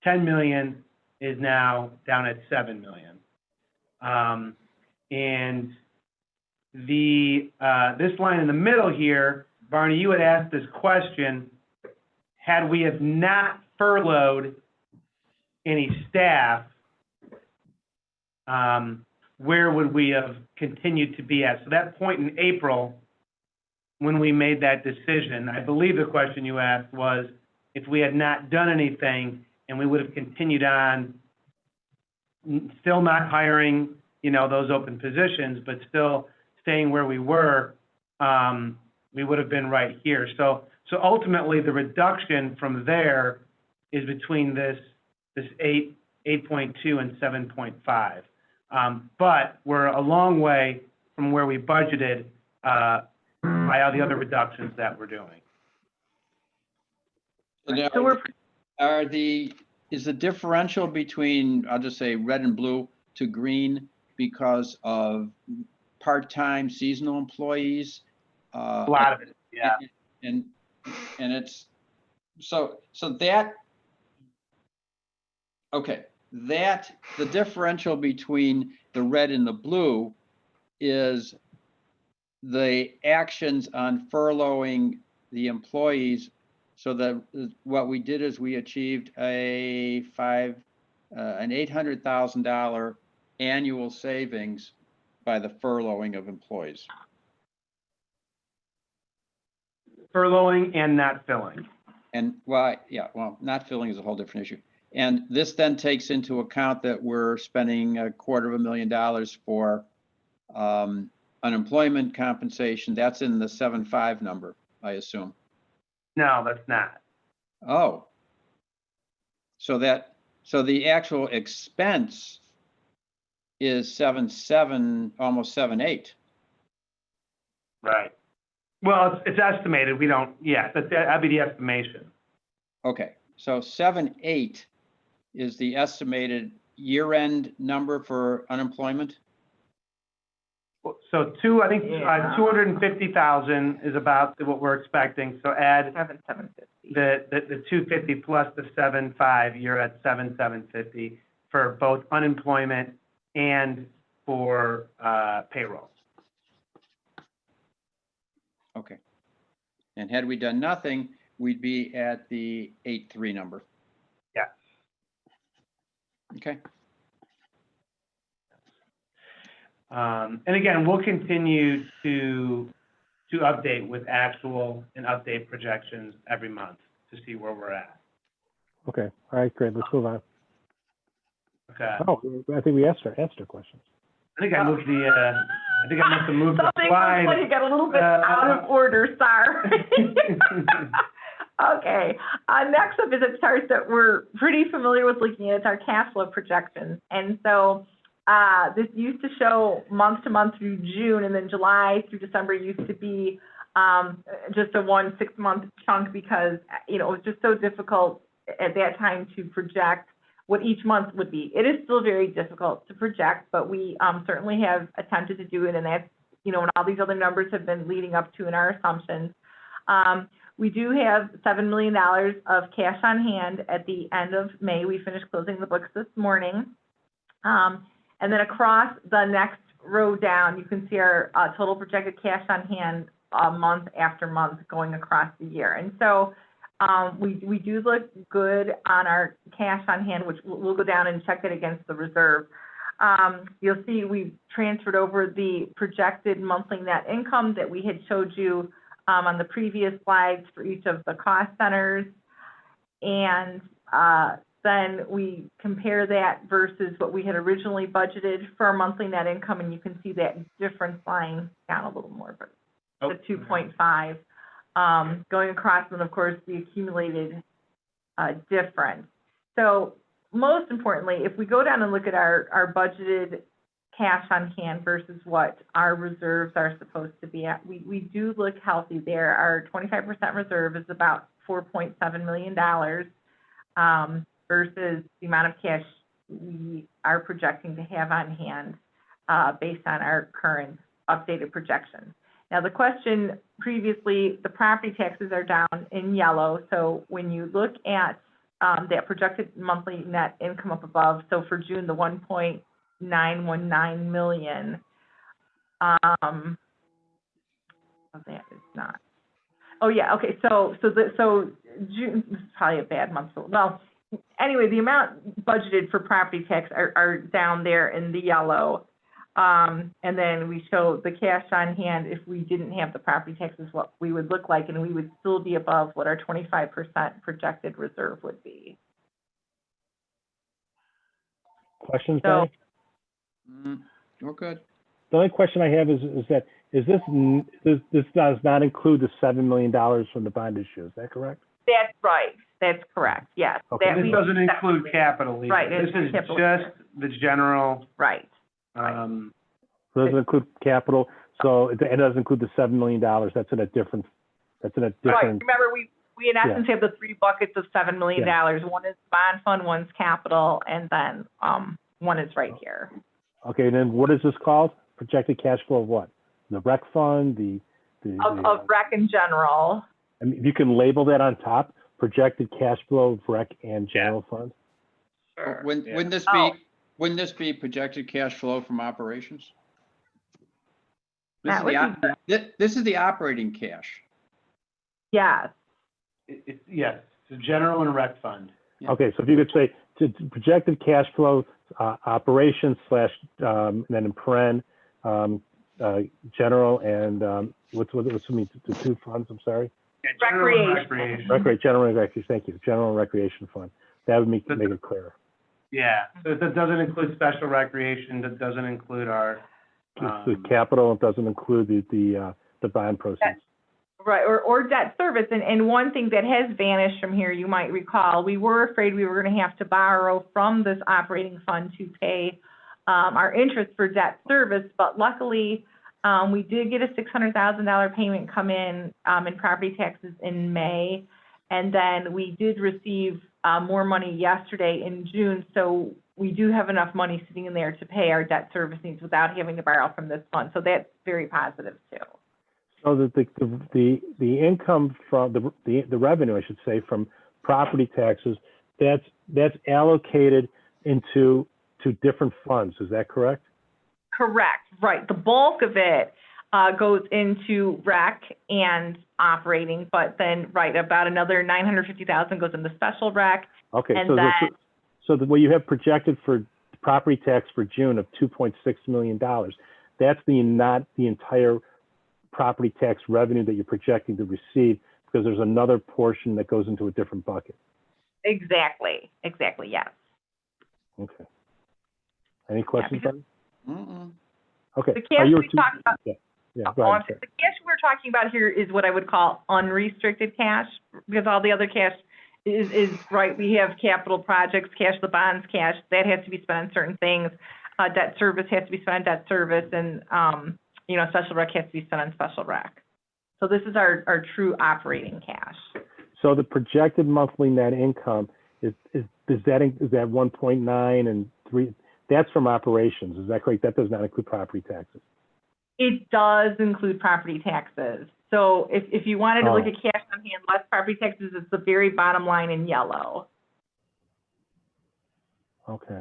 million is now down at 7 million. And this line in the middle here, Barney, you had asked this question, had we have not furloughed any staff, where would we have continued to be at? So that point in April, when we made that decision, I believe the question you asked was if we had not done anything and we would have continued on, still not hiring, those open positions, but still staying where we were, we would have been right here. So ultimately, the reduction from there is between this 8.2 and 7.5. But we're a long way from where we budgeted by all the other reductions that we're doing. Is the differential between, I'll just say red and blue to green because of part-time seasonal employees? A lot of it, yeah. And it's, so that, okay, the differential between the red and the blue is the actions on furloughing the employees. So that what we did is we achieved an $800,000 annual savings by the furloughing of employees. Furloughing and not filling. And not filling is a whole different issue. And this then takes into account that we're spending $250,000 for unemployment compensation. That's in the 7.5 number, I assume. No, that's not. Oh. So the actual expense is 7.7, almost 7.8. Right. Well, it's estimated. We don't, that'd be the estimation. Okay, so 7.8 is the estimated year-end number for unemployment? So 250,000 is about what we're expecting. So add 750. the 250 plus the 7.5, you're at 750 for both unemployment and for payroll. Okay. And had we done nothing, we'd be at the 8.3 number. Yeah. Okay. And again, we'll continue to update with actual and update projections every month to see where we're at. Okay. All right, great. Let's move on. Okay. Oh, I think we asked our questions. I think I moved I must have moved the Something slide. looks like you got a little bit out of order, sorry. Okay. Next up is a chart that we're pretty familiar with looking at. It's our cash flow projections. And so this used to show month to month through June, and then July through December used to be just a 1 6-month chunk because, it was just so difficult at that time to project what each month would be. It is still very difficult to project, but we certainly have attempted to do it, and that's, and all these other numbers have been leading up to in our assumptions. We do have $7 million of cash on hand at the end of May. We finished closing the books this morning. And then across the next row down, you can see our total projected cash on hand month after month going across the year. And so we do look good on our cash on hand, which we'll go down and check it against the reserve. You'll see we've transferred over the projected monthly net income that we had showed you on the previous slides for each of the cost centers. And then we compare that versus what we had originally budgeted for our monthly net income, and you can see that difference line down a little more, but the 2.5 going across, and of course the accumulated difference. So most importantly, if we go down and look at our budgeted cash on hand versus what our reserves are supposed to be at, we do look healthy there. Our 25% reserve is about $4.7 million versus the amount of cash we are projecting to have on hand based on our current updated projections. Now, the question previously, the property taxes are down in yellow. So when you look at that projected monthly net income up above, so for June, the 1.919 million, that is not. Oh yeah, okay. So June this is probably a bad month. Well, anyway, the amount budgeted for property tax are down there in the yellow. And then we show the cash on hand if we didn't have the property taxes, what we would look like, and we would still be above what our 25% projected reserve would be. Questions, So- Barry? We're good. The only question I have is this does not include the $7 million from the bond issue, is that correct? That's right. That's correct. Yes. Okay. That This we- doesn't include capital either. Right, This it's is capital. just the general, Right. So it doesn't include capital, so it doesn't include the $7 million, that's in a different, Right. Remember, we in essence have the three buckets of $7 million. One is bond fund, one's capital, and then one is right here. Okay, and then what is this called? Projected cash flow of what? The rec fund, Of rec in general. I mean, if you can label that on top, projected cash flow of rec and general fund? Sure. Wouldn't this be projected cash flow from operations? That would This is the operating cash. Yes. yes, it's a general and rec fund. Yeah. Okay, so if you could say projected cash flow operations slash, and then in paren, general and what's the two funds, I'm sorry? Yeah, general and Recreation. General and recreation, thank you, general and recreation fund. That would make it clearer. Yeah, so that doesn't include special recreation, that doesn't include our, The capital, it doesn't include the bond proceeds. Right, or debt service. And one thing that has vanished from here, you might recall, we were afraid we were going to have to borrow from this operating fund to pay our interest for debt service, but luckily we did get a $600,000 payment come in property taxes in May, and then we did receive more money yesterday in June, so we do have enough money sitting in there to pay our debt service needs without having to borrow from this fund, so that's very positive too. So that the income from the revenue, I should say, from property taxes, that's allocated into different funds. Is that correct? Correct. Right. The bulk of it goes into rec and operating, but then about another $950,000 goes into special rec. Okay. And So what you have projected for property tax for June of $2.6 million, that's not the entire property tax revenue that you're projecting to receive, because there's another portion that goes into a different bucket. Exactly. Yes. Okay. Any questions? because- Mm-mm. Okay. The cash we talked about. Yeah. Go ahead. The cash we're talking about here is what I would call unrestricted cash, because all the other cash is right. We have capital projects, cash, the bonds cash, that has to be spent on certain things. Debt service has to be spent on debt service, and special rec has to be spent on special rec. So this is our true operating cash. So the projected monthly net income is that 1.9 and 3? That's from operations. Is that correct? That does not include property taxes. It does include property taxes. So if you wanted to look at cash on hand, less property taxes, it's the very bottom line in yellow. Okay.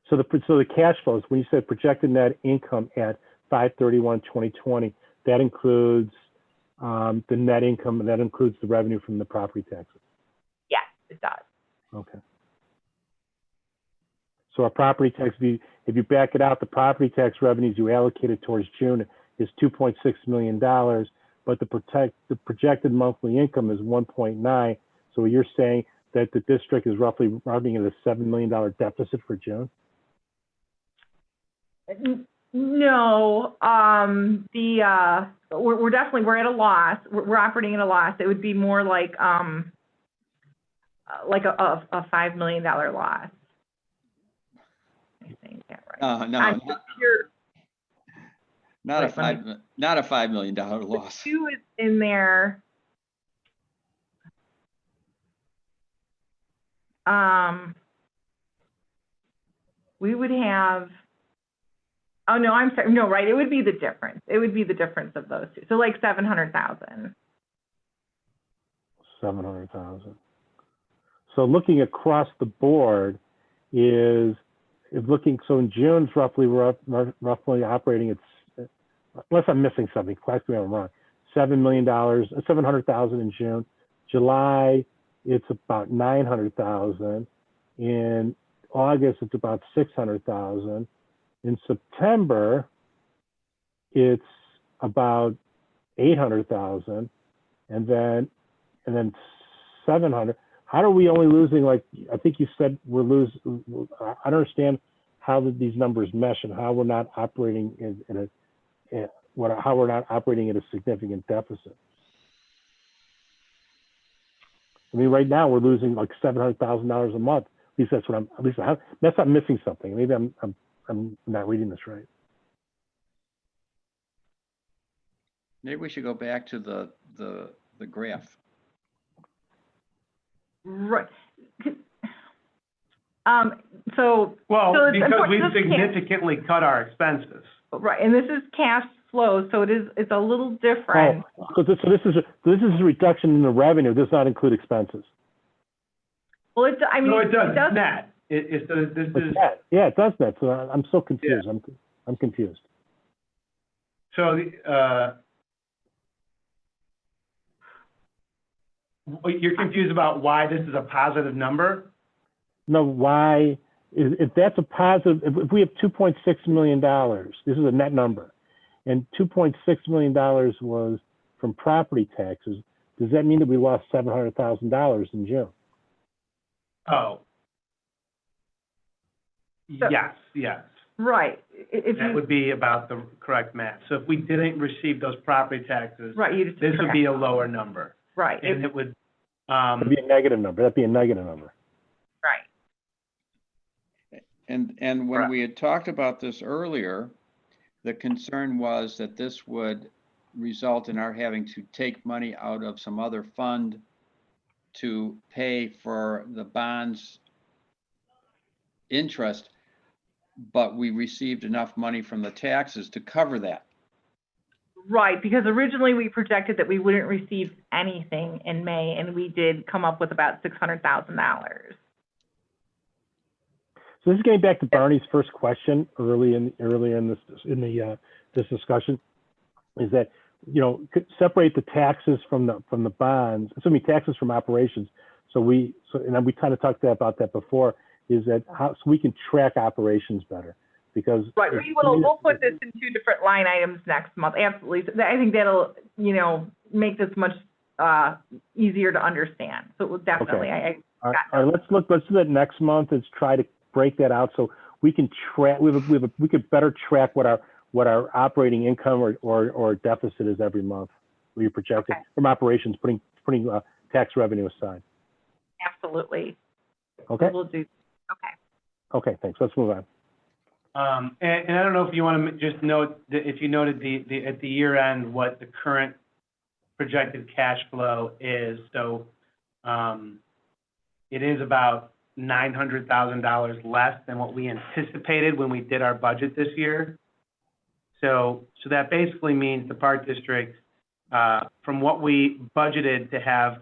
So the cash flows, when you said projected net income at 5/31/2020, that includes the net income, and that includes the revenue from the property taxes. Yes, it does. Okay. So our property tax, if you back it out, the property tax revenues you allocated towards June is $2.6 million, but the projected monthly income is 1.9. So you're saying that the district is roughly running at a $7 million deficit for June? No, we're definitely, we're at a loss. We're operating at a loss. It would be more like a $5 million loss. I think that right. No, not Wait, let me- not a $5 million loss. Two is in there. We would have, oh no, I'm sorry, no, right, it would be the difference. It would be the difference of those two. So like 700,000. 700,000. So looking across the board is, so in June's roughly, we're roughly operating at, unless I'm missing something, correct me if I'm wrong, $7 million, 700,000 in June. July, it's about 900,000. In August, it's about 600,000. In September, it's about 800,000, and then 700. How are we only losing, like, I think you said we're losing, I don't understand how these numbers mesh and how we're not operating how we're not operating at a significant deficit. I mean, right now we're losing like $700,000 a month. At least that's what that's not missing something. Maybe I'm not reading this right. Maybe we should go back to the graph. Right. Well, so it's because important- we've this is cash- significantly cut our expenses. Right, and this is cash flow, so it's a little different. Oh, so this is a reduction in the revenue. Does not include expenses. Well, I mean, No, it doesn't, it does. net. This is, Yeah, it does that. So I'm so confused. I'm confused. so, you're confused about why this is a positive number? No, why, if that's a positive, if we have $2.6 million, this is a net number, and $2.6 million was from property taxes, does that mean that we lost $700,000 in June? Oh. So- Yes. Right. If That you, would be about the correct math. So if we didn't receive those property taxes, right, you just. this would be a lower number. Right, And it would, That'd be a negative number. That'd be a negative number. right. And when we had talked about this earlier, the concern was that this would result in our having to take money out of some other fund to pay for the bonds interest, but we received enough money from the taxes to cover that. Right, because originally we projected that we wouldn't receive anything in May, and we did come up with about $600,000. So this is getting back to Barney's first question earlier in this discussion, is that, separate the taxes from the bonds, taxes from operations. And we kind of talked about that before, is that so we can track operations better, because. Right, we'll put this in two different line items next month, absolutely. I think that'll, make this much easier to understand. So it will definitely, Okay. All right, let's do that next month. Let's try to break that out so we can track. We could better track what our operating income or deficit is every month. We project it from operations, putting tax revenue aside. Absolutely. Okay. We'll do. Okay. Okay. Thanks. Let's move on. and I don't know if you want to just note that if you noted at the year end what the current projected cash flow is. So it is about $900,000 less than what we anticipated when we did our budget this year. So that basically means the Park District, from what we budgeted to have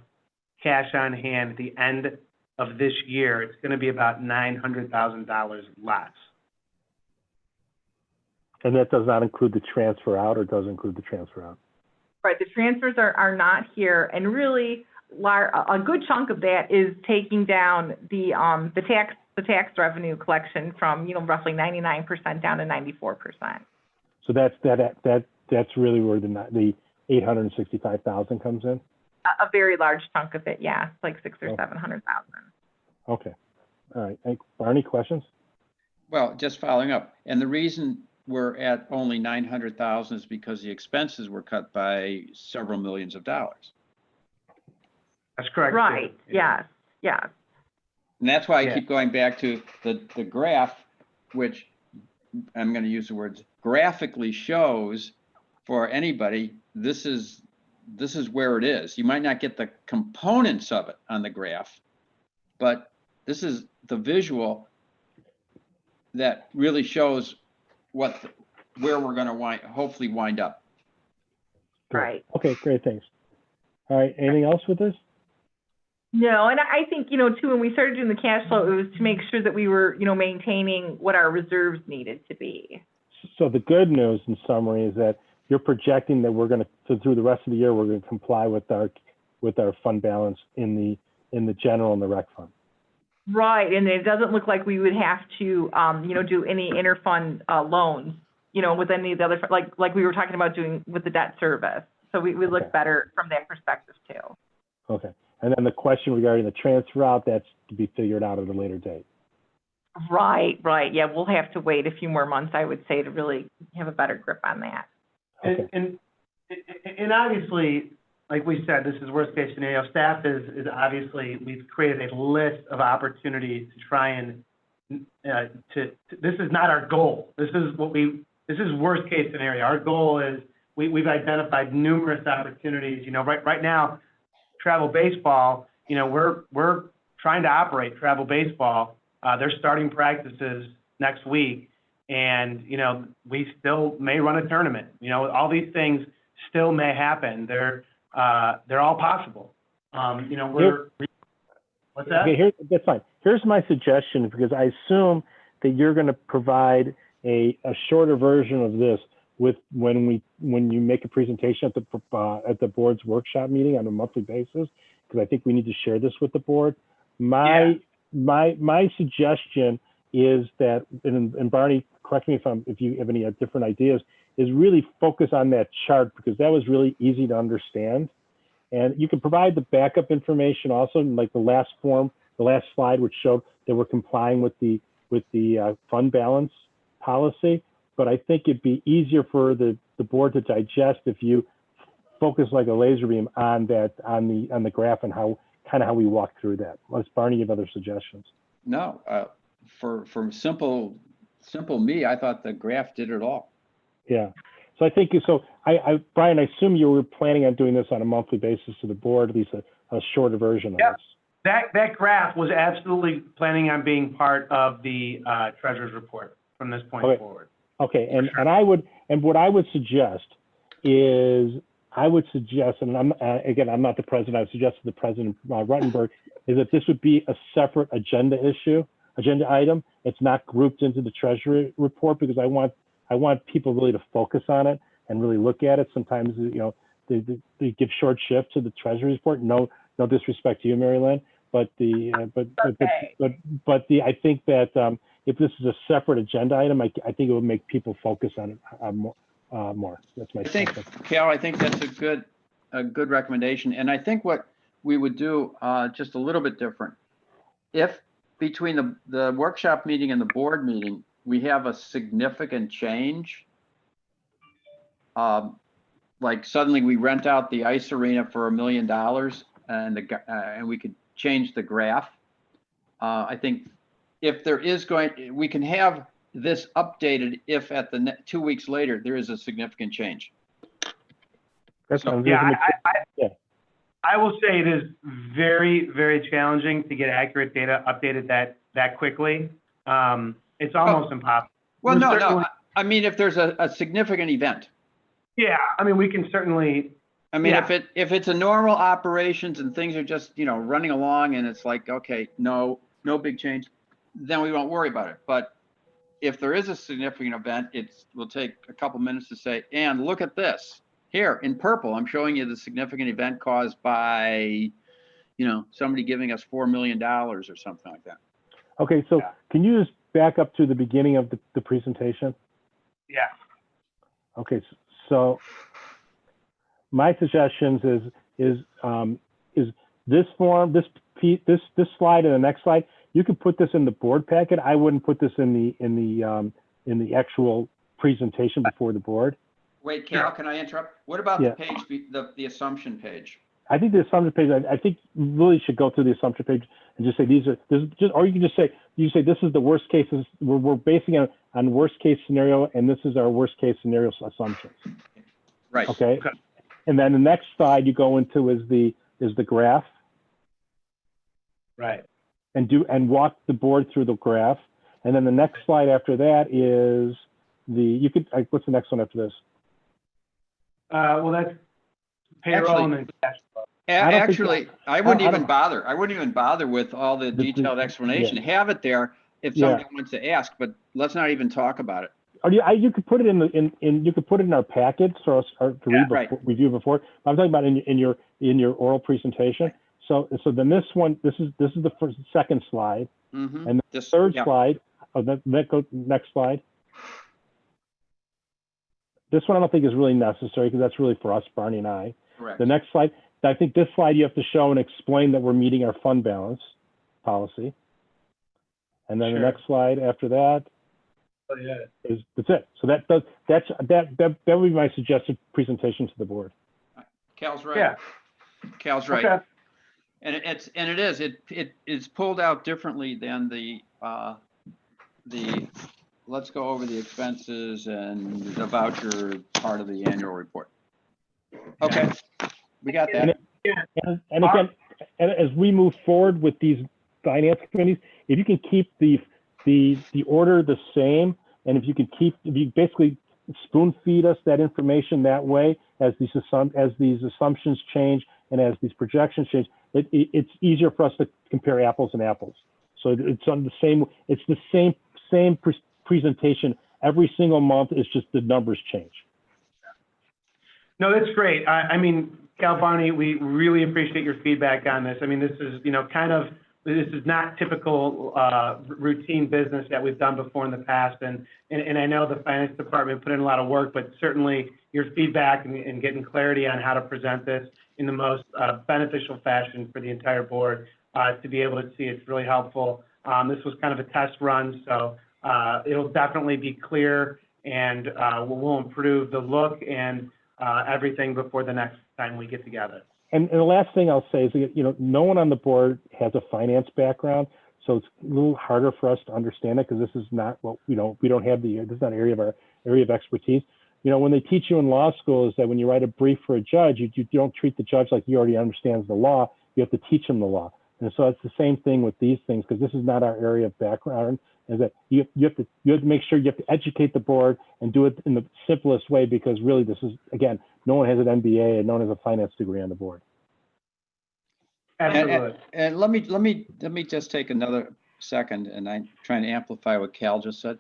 cash on hand at the end of this year, it's going to be about $900,000 less. And that does not include the transfer out, or does include the transfer out? Right, the transfers are not here, and really, a good chunk of that is taking down the the tax revenue collection from, roughly 99% down to 94%. So that's really where the 865,000 comes in? A very large chunk of it, yeah, like 600,000 or Okay. 700,000. Okay. All right. Barney, questions? Well, just following up, and the reason we're at only 900,000 is because the expenses were cut by several millions of dollars. That's correct. too. Right, yes, yes. And that's why I Yeah. keep going back to the graph, which I'm going to use the words graphically shows for anybody, this is where it is. You might not get the components of it on the graph, but this is the visual that really shows where we're going to hopefully wind up. Good. Right. Okay, great, thanks. All right, anything else with this? No, and I think, too, when we started doing the cash flow, it was to make sure that we were, maintaining what our reserves needed to be. So the good news in summary is that you're projecting that we're going to, through the rest of the year, we're going to comply with our fund balance in the general and the rec fund. Right, and it doesn't look like we would have to, do any interfund loans, with any of the other, like we were talking about doing with the debt service. So we look Okay. better from that perspective too. Okay. And then the question regarding the transfer out, that's to be figured out at a later date. Right. Yeah, we'll have to wait a few more months, I would say, to really have a better grip on that. Okay. And obviously, like we said, this is worst case scenario. Staff is obviously, we've created a list of opportunities to try and, this is not our goal. This is worst case scenario. Our goal is, we've identified numerous opportunities, right now, travel baseball, we're trying to operate travel baseball. They're starting practices next week, and, we still may run a tournament. All these things still may happen. They're all possible. What's that? Okay, that's fine. Here's my suggestion, because I assume that you're going to provide a shorter version of this when you make a presentation at the board's workshop meeting on a monthly basis, because I think we need to share this with the board. My suggestion is that, and Barney, correct me if you have any different ideas, is really focus on that chart, because that was really easy to understand. And you can provide the backup information also, like the last slide, which showed that we're complying with the fund balance policy. But I think it'd be easier for the board to digest if you focus like a laser beam on the graph and how we walk through that. Unless Barney have other suggestions. No, for simple me, I thought the graph did it all. Yeah. So I think Brian, I assume you were planning on doing this on a monthly basis to the board, at least a shorter version of Yep. this. That graph was absolutely planning on being part of the treasurer's report from this point forward. Okay, and what I would suggest is, and I'm not the president, I would suggest to the president, Ruttenberg, is that this would be a separate agenda item. It's not grouped into the treasury report, because I want people really to focus on it and really look at it. Sometimes, they give short shift to the treasury report. No disrespect to you, Mary Lynn, but I think that if this is a separate agenda item, I think it would make people focus on it more. That's my. Cal, I think that's a good recommendation. And I think what we would do just a little bit different, if between the workshop meeting and the board meeting, we have a significant change, like suddenly we rent out the ice arena for $1 million and we could change the graph. I think if there is we can have this updated if at the 2 weeks later there is a significant change. That's I will say it is very, very challenging to get accurate data updated that quickly. It's almost impossible. Well, no. I mean, if there's a significant event. Yeah, I mean, we can certainly. I mean, if it's a normal operations and things are just, running along and it's like, okay, no big change, then we won't worry about it. But if there is a significant event, will take a couple minutes to say, and look at this. Here in purple, I'm showing you the significant event caused by, somebody giving us $4 million or something like that. Okay, so Yeah. can you just back up to the beginning of the presentation? Yeah. Okay, so my suggestions is this form, this slide and the next slide. You could put this in the board packet. I wouldn't put this in the actual presentation before the board. Wait, Cal, can I interrupt? What about Yeah. the page, the assumption page? I think the assumption page. I think you really should go through the assumption page and just say these are. This is just, or you can just say this is the worst cases. We're basing it on worst case scenario, and this is our worst case scenario assumptions. Right. Okay. And then the next slide you go into is the graph, Right. and walk the board through the graph. And then the next slide after that is what's the next one after this? Well, that's payroll and then cash flow. Actually, I wouldn't I even don't- bother. I wouldn't even bother with all the detailed explanation. Have it there if somebody wants to ask, but let's not even talk about it. Or you could put it you could put it in our packets or to review before. I'm talking about in your oral presentation. So then this is the second slide, and the third slide. Oh, next slide. This one I don't think is really necessary because that's really for us, Barney and I. Correct. The next slide. I think this slide you have to show and explain that we're meeting our fund balance policy. And then the next slide after that that's it. So that would be my suggested presentation to the board. Cal's right. Yeah. Cal's right. Okay. And it is pulled out differently than the let's go over the expenses and the voucher part of the annual report. Okay, we got that. And again, as we move forward with these finance committees, if you can keep the order the same, and if you basically spoon feed us that information that way as these assumptions change and as these projections change, it's easier for us to compare apples and apples. So it's the same presentation every single month. It's just the numbers change. No, that's great. I mean, Cal, Barney, we really appreciate your feedback on this. I mean, this is, this is not typical routine business that we've done before in the past. And I know the finance department put in a lot of work, but certainly your feedback and getting clarity on how to present this in the most beneficial fashion for the entire board to be able to see it's really helpful. This was kind of a test run, so it'll definitely be clear, and we'll improve the look and everything before the next time we get together. And the last thing I'll say is, no one on the board has a finance background, so it's a little harder for us to understand it because this is not what we don't have this is not area of expertise. When they teach you in law school is that when you write a brief for a judge, you don't treat the judge like he already understands the law. You have to teach him the law, and so it's the same thing with these things because this is not our area of background. Is that you have to make sure you have to educate the board and do it in the simplest way because really this is, again, no one has an MBA and no one has a finance degree on the board. Absolutely. And let me just take another second, and I'm trying to amplify what Cal just said.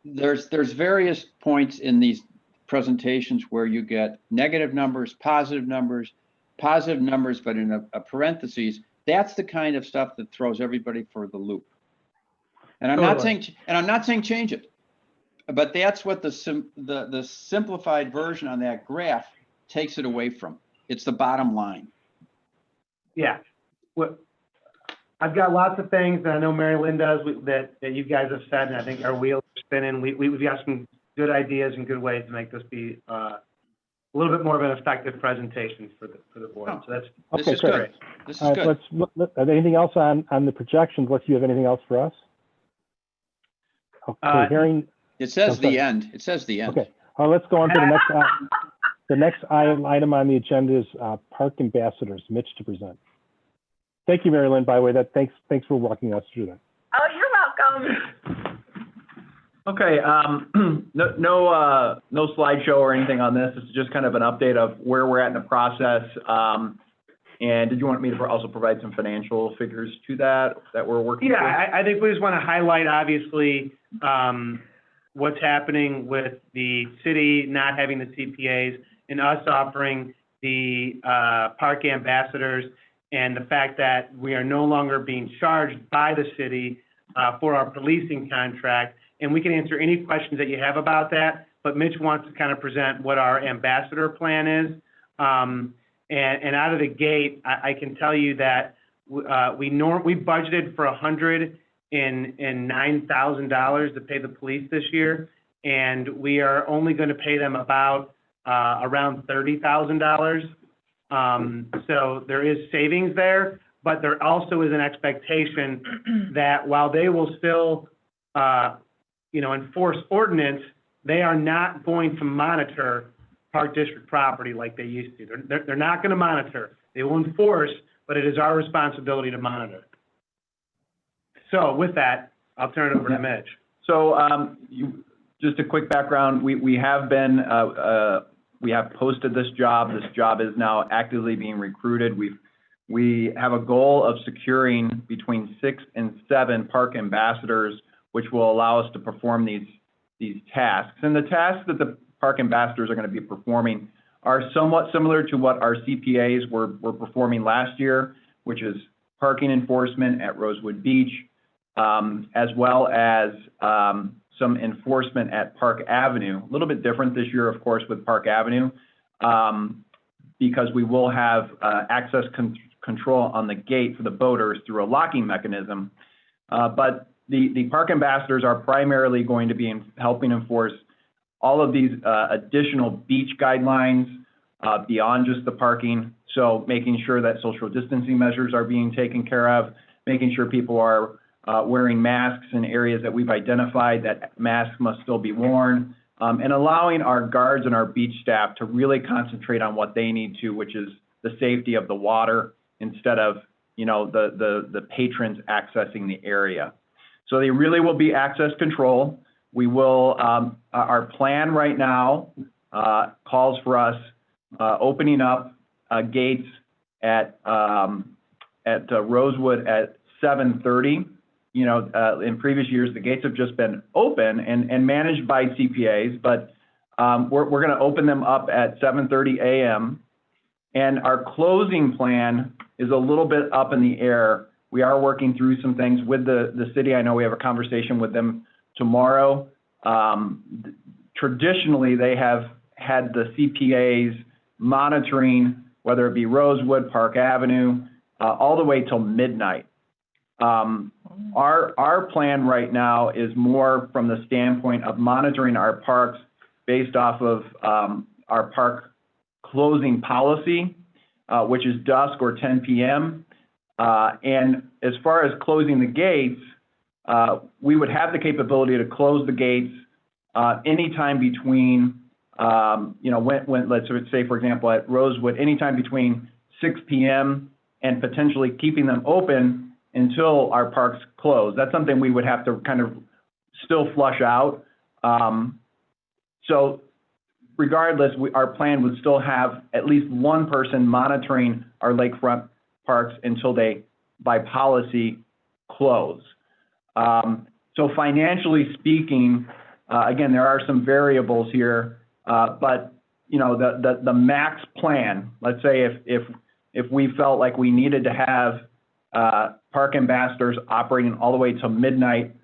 There's various points in these presentations where you get negative numbers, positive numbers, but in a parentheses. That's the kind of stuff that throws everybody for the loop. And I'm not saying change it, but that's what the simplified version on that graph takes it away from. It's the bottom line. Yeah. Well, I've got lots of things that I know Mary Lynn does that you guys have said, and I think our wheels are spinning. We've got some good ideas and good ways to make this be a little bit more of an effective presentation for the board. So This is good. This is good. Anything else on the projections? Do you have anything else for us? Okay, It says the end. It says the end. Okay. Let's go on to the next. The next item on the agenda is park ambassadors. Mitch to present. Thank you, Mary Lynn. By the way, thanks for walking us through that. Oh, you're welcome. Okay, no slideshow or anything on this. This is just kind of an update of where we're at in the process. And did you want me to also provide some financial figures to that we're working through? Yeah, I think we just want to highlight, obviously, what's happening with the city not having the CPAs and us offering the park ambassadors. and the fact that we are no longer being charged by the city for our policing contract. And we can answer any questions that you have about that, but Mitch wants to kind of present what our ambassador plan is. And out of the gate, I can tell you that we budgeted for $109,000 to pay the police this year, and we are only going to pay them about around $30,000. So there is savings there, but there also is an expectation that while they will still, enforce ordinance, they are not going to monitor Park District property like they used to. They're not going to monitor. They will enforce, but it is our responsibility to monitor. So with that, I'll turn it over to Mitch. So just a quick background, we have posted this job. This job is now actively being recruited. We have a goal of securing between 6 and 7 park ambassadors, which will allow us to perform these tasks. And the tasks that the park ambassadors are going to be performing are somewhat similar to what our CPAs were performing last year, which is parking enforcement at Rosewood Beach, as well as some enforcement at Park Avenue. A little bit different this year, of course, with Park Avenue, because we will have access control on the gate for the boaters through a locking mechanism. But the park ambassadors are primarily going to be helping enforce all of these additional beach guidelines beyond just the parking. So making sure that social distancing measures are being taken care of, making sure people are wearing masks in areas that we've identified that masks must still be worn, and allowing our guards and our beach staff to really concentrate on what they need to, which is the safety of the water instead of, the patrons accessing the area. So they really will be access control. We will, our plan right now calls for us opening up gates at Rosewood at 7:30. In previous years, the gates have just been open and managed by CPAs, but we're going to open them up at 7:30 a.m. And our closing plan is a little bit up in the air. We are working through some things with the city. I know we have a conversation with them tomorrow. Traditionally, they have had the CPAs monitoring, whether it be Rosewood, Park Avenue, all the way till midnight. Our plan right now is more from the standpoint of monitoring our parks based off of our park closing policy, which is dusk or 10 p.m. And as far as closing the gates, we would have the capability to close the gates anytime between, when let's say, for example, at Rosewood, anytime between 6 p.m. and potentially keeping them open until our parks close. That's something we would have to kind of still flush out. So regardless, our plan would still have at least one person monitoring our lakefront parks until they, by policy, close. So financially speaking, again, there are some variables here, but the max plan, let's say if we felt like we needed to have park ambassadors operating all the way till midnight,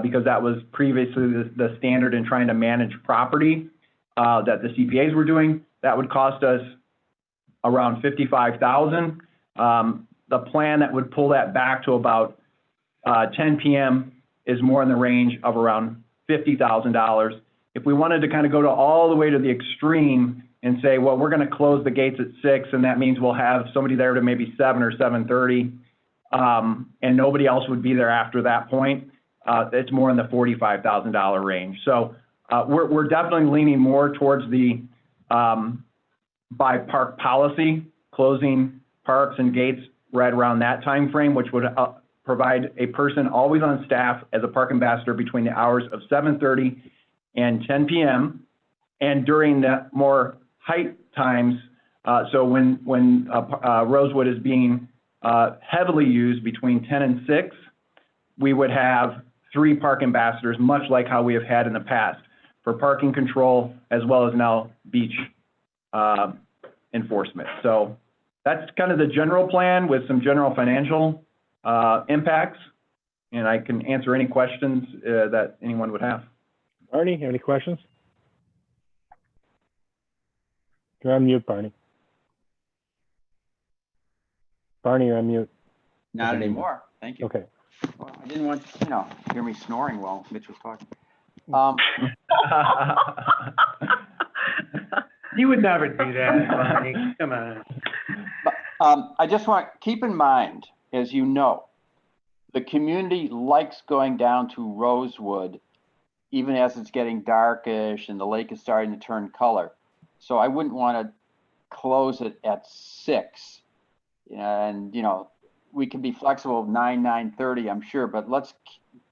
because that was previously the standard in trying to manage property that the CPAs were doing, that would cost us around $55,000. The plan that would pull that back to about 10 p.m. is more in the range of around $50,000. If we wanted to kind of go to all the way to the extreme and say, well, we're going to close the gates at 6, and that means we'll have somebody there to maybe 7 or 7:30, and nobody else would be there after that point, it's more in the $45,000 range. So we're definitely leaning more towards the by park policy, closing parks and gates right around that time frame, which would provide a person always on staff as a park ambassador between the hours of 7:30 and 10 p.m. And during the more height times, so when Rosewood is being heavily used between 10 and 6, we would have 3 park ambassadors, much like how we have had in the past, for parking control as well as now beach enforcement. So that's kind of the general plan with some general financial impacts. And I can answer any questions that anyone would have. Barney, any questions? You're on mute, Barney. Barney, you're on mute. Not Okay. anymore. Thank you. Okay. Well, I didn't want, hear me snoring while Mitch was talking. You would never do that, Barney. Come on. I just want, keep in mind, as you know, the community likes going down to Rosewood, even as it's getting darkish and the lake is starting to turn color. So I wouldn't want to close it at 6. And, we can be flexible 9:30, I'm sure, but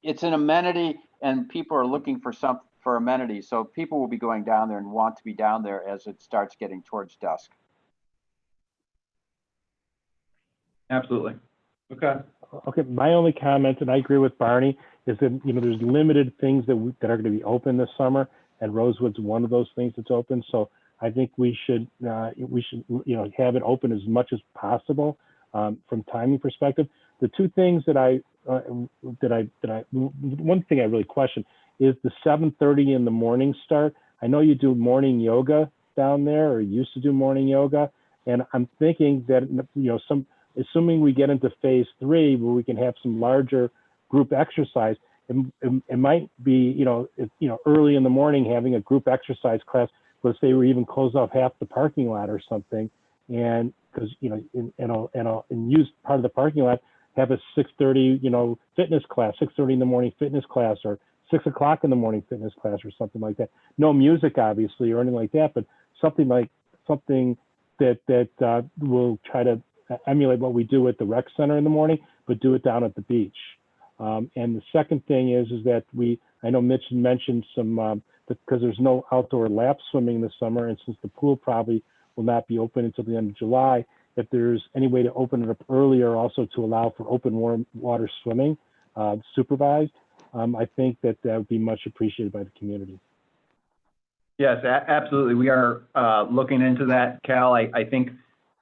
it's an amenity and people are looking for amenities. So people will be going down there and want to be down there as it starts getting towards dusk. Absolutely. Okay. Okay, my only comment, and I agree with Barney, is that, there's limited things that are going to be open this summer, and Rosewood's one of those things that's open. So I think we should have it open as much as possible from timing perspective. The two things one thing I really question is the 7:30 in the morning start. I know you do morning yoga down there, or used to do morning yoga, and I'm thinking that, assuming we get into phase 3 where we can have some larger group exercise, it might be, early in the morning having a group exercise class. Let's say we even close off half the parking lot or something, and because and use part of the parking lot, have a 6:30 fitness class, 6:30 in the morning fitness class, or 6 o'clock in the morning fitness class, or something like that. No music, obviously, or anything like that, but something that will try to emulate what we do at the rec center in the morning, but do it down at the beach. And the second thing is that I know Mitch mentioned some, because there's no outdoor lap swimming this summer, and since the pool probably will not be open until the end of July, if there's any way to open it up earlier also to allow for open warm water swimming, supervised, I think that would be much appreciated by the community. Yes, absolutely. We are looking into that, Cal. I think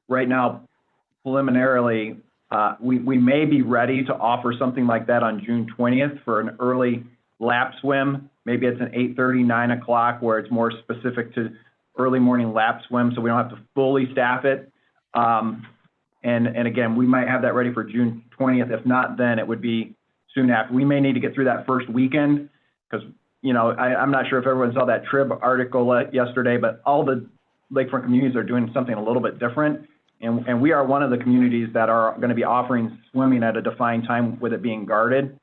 right now, preliminarily, we may be ready to offer something like that on June 20th for an early lap swim. Maybe it's an 8:30, 9 o'clock, where it's more specific to early morning lap swim, so we don't have to fully staff it. And again, we might have that ready for June 20th. If not, then it would be soon after. We may need to get through that first weekend because, I'm not sure if everyone saw that Trib article yesterday, but all the lakefront communities are doing something a little bit different. And we are one of the communities that are going to be offering swimming at a defined time with it being guarded.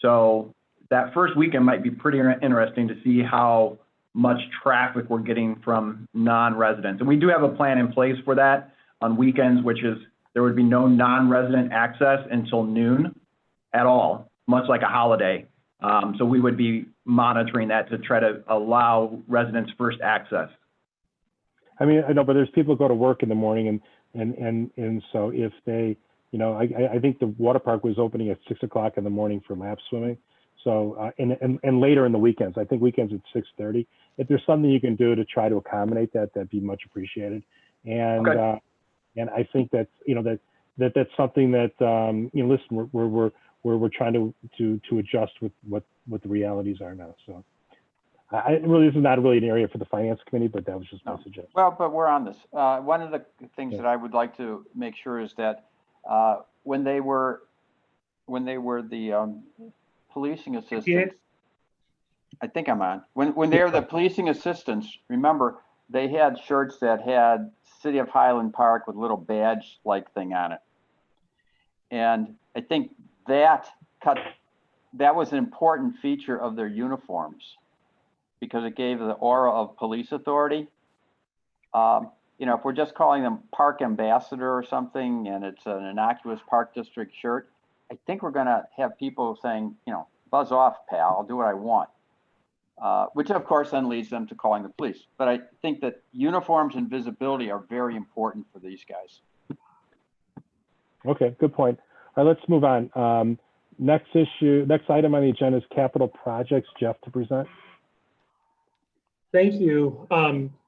So that first weekend might be pretty interesting to see how much traffic we're getting from non-residents. And we do have a plan in place for that on weekends, which is there would be no non-resident access until noon at all, much like a holiday. So we would be monitoring that to try to allow residents first access. I mean, I know, but there's people who go to work in the morning, and so if they, I think the water park was opening at 6 o'clock in the morning for lap swimming. So, and later in the weekends, I think weekends at 6:30. If there's something you can do to try to accommodate that, that'd be much appreciated. And, Okay. And I think that's, that's something that, listen, we're trying to adjust with what the realities are now. So this is not really an area for the finance committee, but that was just my suggestion. Well, but we're on this. One of the things that I would like to make sure is that when they were the policing assistants, I think I'm on. When they were the policing assistants, remember, they had shirts that had City of Highland Park with a little badge-like thing on it. And I think that was an important feature of their uniforms because it gave the aura of police authority. If we're just calling them park ambassador or something and it's an innocuous park district shirt, I think we're gonna have people saying, buzz off, pal, I'll do what I want. Which of course then leads them to calling the police. But I think that uniforms and visibility are very important for these guys. Okay, good point. All right, let's move on. Next item on the agenda is capital projects. Jeff to present. Thank you.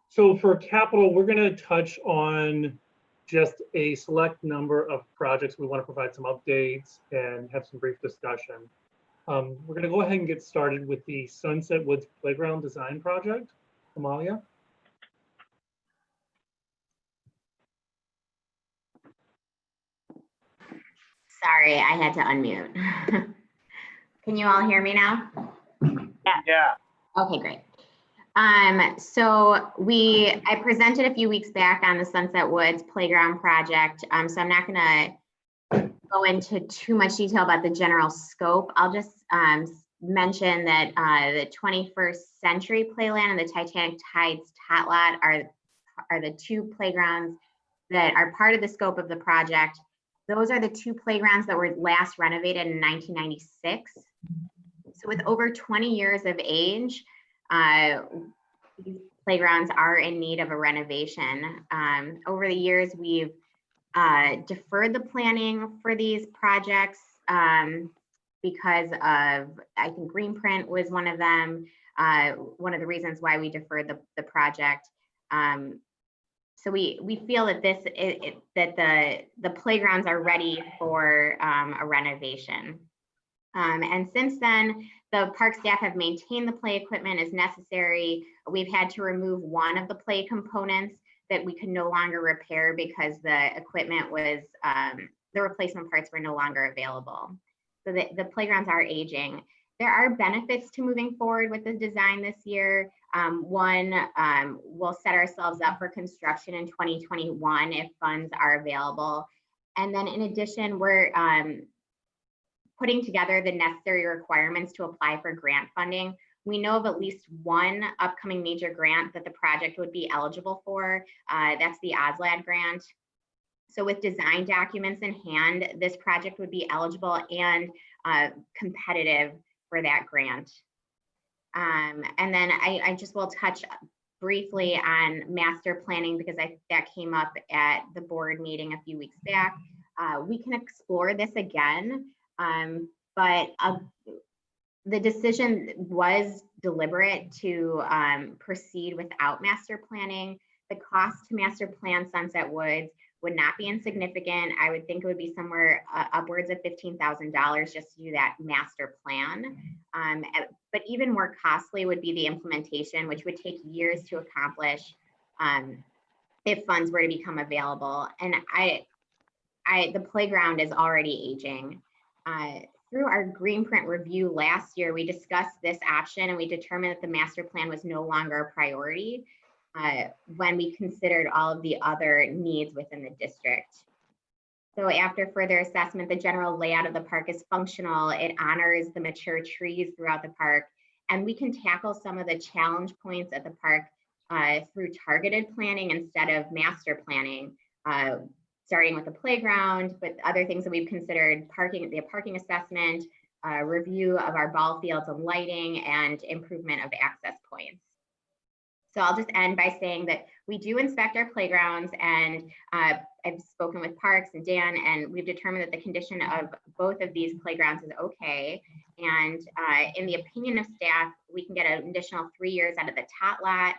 So for capital, we're going to touch on just a select number of projects. We want to provide some updates and have some brief discussion. We're going to go ahead and get started with the Sunset Woods Playground Design Project. Amalia? Sorry, I had to unmute. Can you all hear me now? Yeah. Okay, great. So I presented a few weeks back on the Sunset Woods Playground Project. So I'm not gonna go into too much detail about the general scope. I'll just mention that the 21st Century Playland and the Titanic Tides Tot Lot are the two playgrounds that are part of the scope of the project. Those are the two playgrounds that were last renovated in 1996. So with over 20 years of age, these playgrounds are in need of a renovation. Over the years, we've deferred the planning for these projects because of, I think Greenprint was one of them, one of the reasons why we deferred the project. So we feel that that the playgrounds are ready for a renovation. And since then, the park staff have maintained the play equipment as necessary. We've had to remove one of the play components that we could no longer repair because the equipment was, the replacement parts were no longer available. So the playgrounds are aging. There are benefits to moving forward with the design this year. One, we'll set ourselves up for construction in 2021 if funds are available. And then in addition, we're putting together the necessary requirements to apply for grant funding. We know of at least one upcoming major grant that the project would be eligible for. That's the OSLAD grant. So with design documents in hand, this project would be eligible and competitive for that grant. And then I just will touch briefly on master planning because that came up at the board meeting a few weeks back. We can explore this again. But the decision was deliberate to proceed without master planning. The cost to master plan Sunset Woods would not be insignificant. I would think it would be somewhere upwards of $15,000 just to do that master plan. But even more costly would be the implementation, which would take years to accomplish if funds were to become available. And the playground is already aging. Through our Greenprint review last year, we discussed this option and we determined that the master plan was no longer a priority when we considered all of the other needs within the district. So after further assessment, the general layout of the park is functional. It honors the mature trees throughout the park, and we can tackle some of the challenge points at the park through targeted planning instead of master planning. Starting with the playground, but other things that we've considered, the parking assessment, review of our ball fields and lighting, and improvement of access points. So I'll just end by saying that we do inspect our playgrounds, and I've spoken with Parks and Dan, and we've determined that the condition of both of these playgrounds is okay. And in the opinion of staff, we can get an additional 3 years out of the Tot Lot,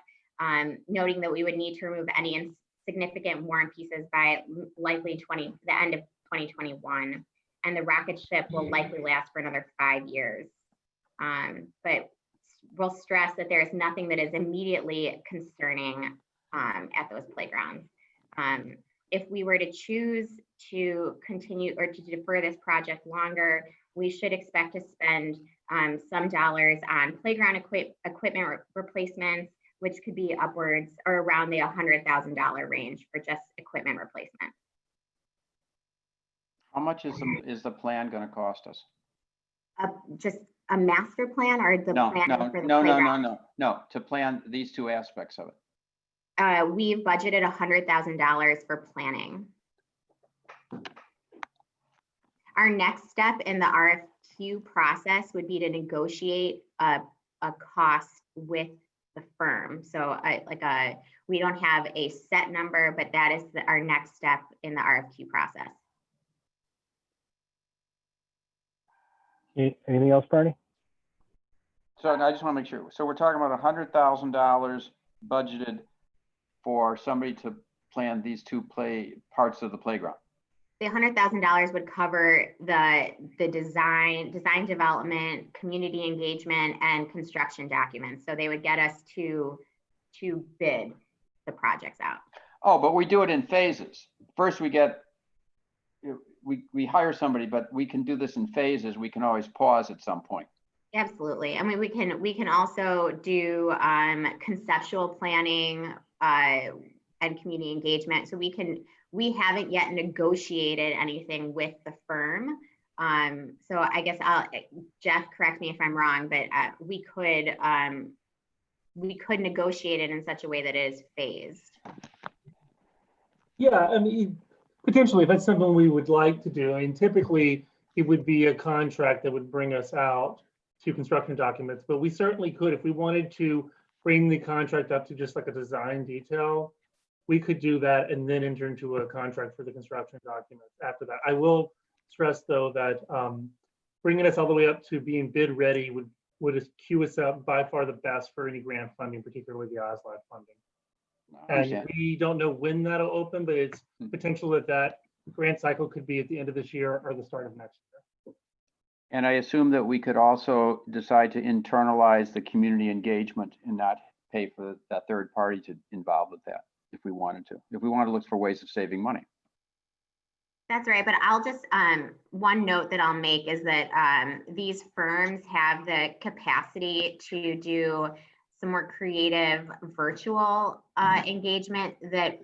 noting that we would need to remove any significant worn pieces by likely the end of 2021, and the rocket ship will likely last for another 5 years. But we'll stress that there is nothing that is immediately concerning at those playgrounds. If we were to choose to continue or to defer this project longer, we should expect to spend some dollars on playground equipment replacements, which could be upwards or around the $100,000 range for just equipment replacement. How much is the plan going to cost us? Just a master plan or the plan for the playground? No, to plan these two aspects of it. We've budgeted $100,000 for planning. Our next step in the RFQ process would be to negotiate a cost with the firm. So we don't have a set number, but that is our next step in the RFQ process. Anything else, Barney? So I just want to make sure. So we're talking about $100,000 budgeted for somebody to plan these two parts of the playground? The $100,000 would cover the design development, community engagement, and construction documents. So they would get us to bid the projects out. Oh, but we do it in phases. First we hire somebody, but we can do this in phases. We can always pause at some point. Absolutely. I mean, we can also do conceptual planning and community engagement. So we haven't yet negotiated anything with the firm. So I guess Jeff, correct me if I'm wrong, but we could negotiate it in such a way that it is phased. Yeah, I mean, potentially, if that's something we would like to do. I mean, typically, it would be a contract that would bring us out to construction documents, but we certainly could, if we wanted to bring the contract up to just like a design detail, we could do that and then enter into a contract for the construction documents after that. I will stress, though, that bringing us all the way up to being bid ready would queue us up by far the best for any grant funding, particularly the OSLAD funding. And we don't know when that'll open, but it's potential that grant cycle could be at the end of this year or the start of next year. And I assume that we could also decide to internalize the community engagement and not pay for that third party to involve with that if we wanted to look for ways of saving money. That's right, but I'll just, one note that I'll make is that these firms have the capacity to do some more creative virtual engagement, that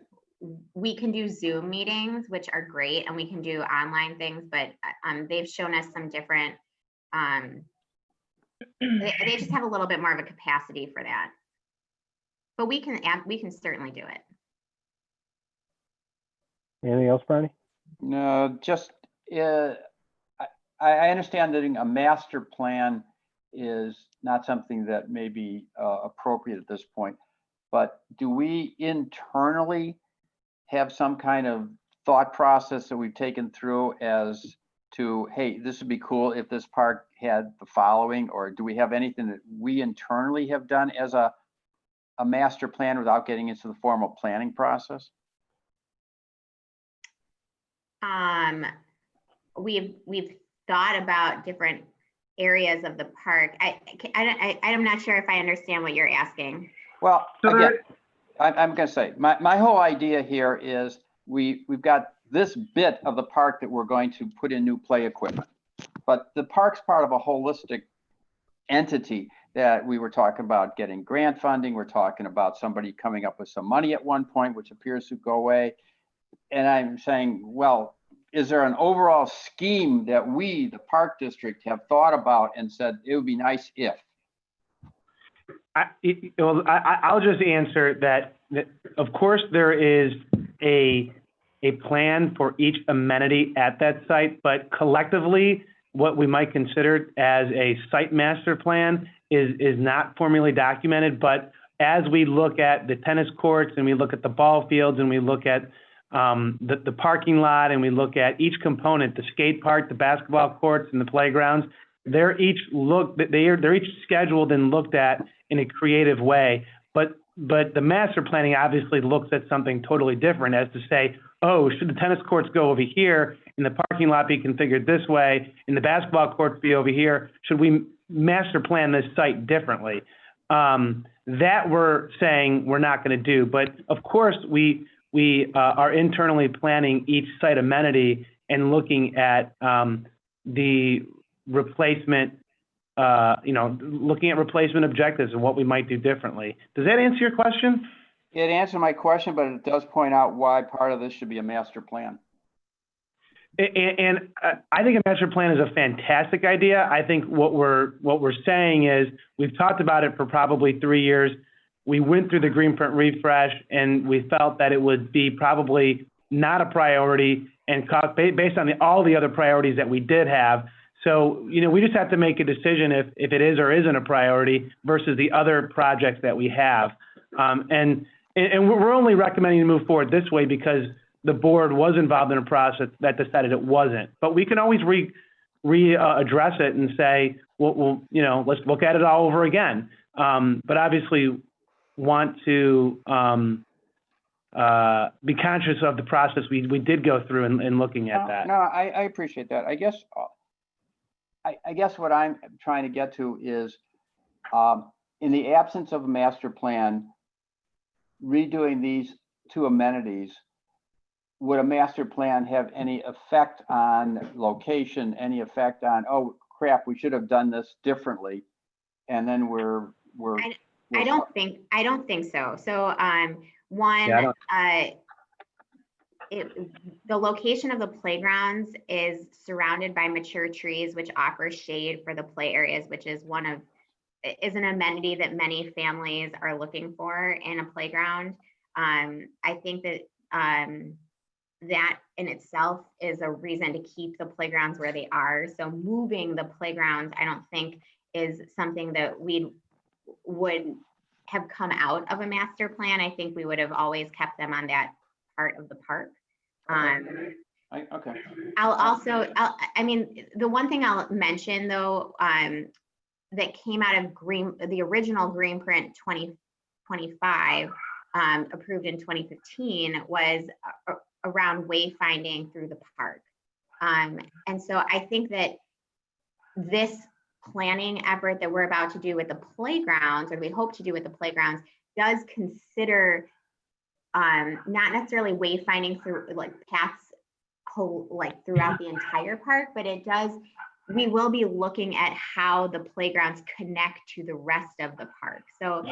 we can do Zoom meetings, which are great, and we can do online things, but they've shown us some different, they just have a little bit more of a capacity for that. But we can certainly do it. Anything else, Bernie? No, just I understand that a master plan is not something that may be appropriate at this point, but do we internally have some kind of thought process that we've taken through as to, hey, this would be cool if this park had the following, or do we have anything that we internally have done as a master plan without getting into the formal planning process? We've thought about different areas of the park. I'm not sure if I understand what you're asking. Well, again, I'm going to say my whole idea here is we've got this bit of the park that we're going to put in new play equipment, but the park's part of a holistic entity that we were talking about getting grant funding. We're talking about somebody coming up with some money at one point, which appears to go away. And I'm saying, well, is there an overall scheme that we, the park district, have thought about and said it would be nice if? I'll just answer that. Of course, there is a plan for each amenity at that site, but collectively, what we might consider as a site master plan is not formally documented. But as we look at the tennis courts and we look at the ball fields and we look at the parking lot and we look at each component, the skate park, the basketball courts, and the playgrounds, they're each scheduled and looked at in a creative way. But the master planning obviously looks at something totally different, as to say, oh, should the tennis courts go over here and the parking lot be configured this way and the basketball courts be over here? Should we master plan this site differently? That we're saying we're not going to do. But of course, we are internally planning each site amenity and looking at the replacement, looking at replacement objectives and what we might do differently. Does that answer your question? It answered my question, but it does point out why part of this should be a master plan. And I think a master plan is a fantastic idea. I think what we're saying is we've talked about it for probably 3 years. We went through the Greenprint refresh and we felt that it would be probably not a priority and based on all the other priorities that we did have. So, we just have to make a decision if it is or isn't a priority versus the other projects that we have. And we're only recommending to move forward this way because the board was involved in a process that decided it wasn't. But we can always address it and say, well, let's look at it all over again. But obviously want to be conscious of the process we did go through in looking at that. No, I appreciate that. I guess what I'm trying to get to is, in the absence of a master plan, redoing these two amenities, would a master plan have any effect on location, any effect on, oh crap, we should have done this differently? And then I don't think so. So, one, Yeah, the location of the playgrounds is surrounded by mature trees, which offer shade for the play areas, which is is an amenity that many families are looking for in a playground. I think that that in itself is a reason to keep the playgrounds where they are. So moving the playgrounds, I don't think is something that we would have come out of a master plan. I think we would have always kept them on that part of the park. Okay. I mean, the one thing I'll mention though, that came out of the original Green Print 2025, approved in 2015, was around wayfinding through the park. And so I think that this planning effort that we're about to do with the playgrounds, or we hope to do with the playgrounds, does consider not necessarily wayfinding through like paths like throughout the entire park, but we will be looking at how the playgrounds connect to the rest of the park. So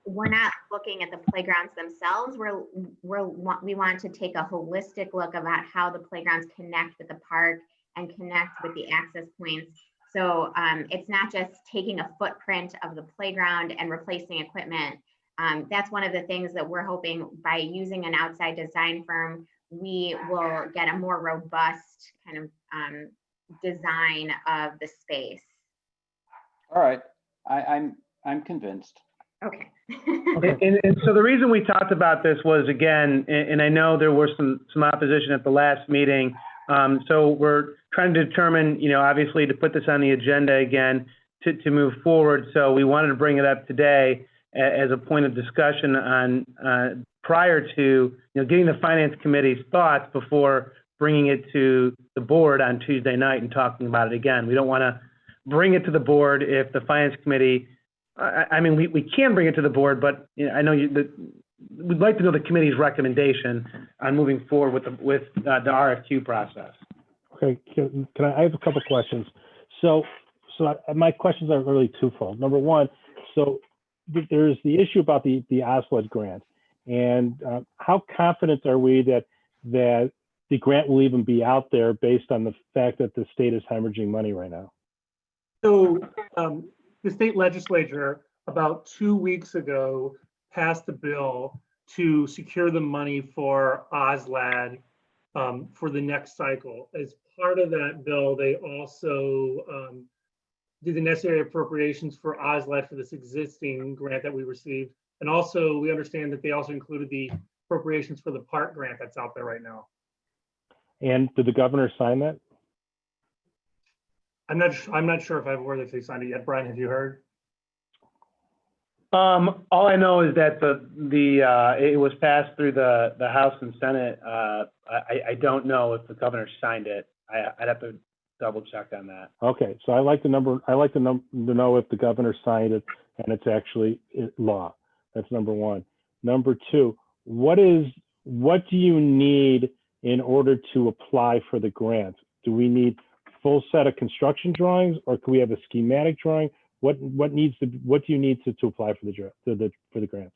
we're not looking at the playgrounds themselves. We want to take a holistic look about how the playgrounds connect with the park and connect with the access points. So it's not just taking a footprint of the playground and replacing equipment. That's one of the things that we're hoping, by using an outside design firm, we will get a more robust kind of design of the space. All right, I'm convinced. Okay. And so the reason we talked about this was, again, and I know there was some opposition at the last meeting. So we're trying to determine, obviously to put this on the agenda again to move forward. So we wanted to bring it up today as a point of discussion on prior to getting the finance committee's thoughts before bringing it to the board on Tuesday night and talking about it again. We don't want to bring it to the board if the finance committee. I mean, we can bring it to the board, but I know we'd like to know the committee's recommendation on moving forward with the RFQ process. Okay, I have a couple questions. So my questions are really twofold. Number one, so there's the issue about the OSLED grant, and how confident are we that the grant will even be out there based on the fact that the state is hemorrhaging money right now? So the state legislature about 2 weeks ago passed a bill to secure the money for OSLAD for the next cycle. As part of that bill, they also did the necessary appropriations for OSLAD for this existing grant that we received. And also, we understand that they also included the appropriations for the park grant that's out there right now. And did the governor sign that? I'm not sure if I've heard if they signed it yet. Brian, have you heard? All I know is that it was passed through the House and Senate. I don't know if the governor signed it. I'd have to double check on that. Okay, so I'd like to know if the governor signed it and it's actually law. That's number one. Number two, what do you need in order to apply for the grant? Do we need full set of construction drawings, or can we have a schematic drawing? What do you need to apply for the grant?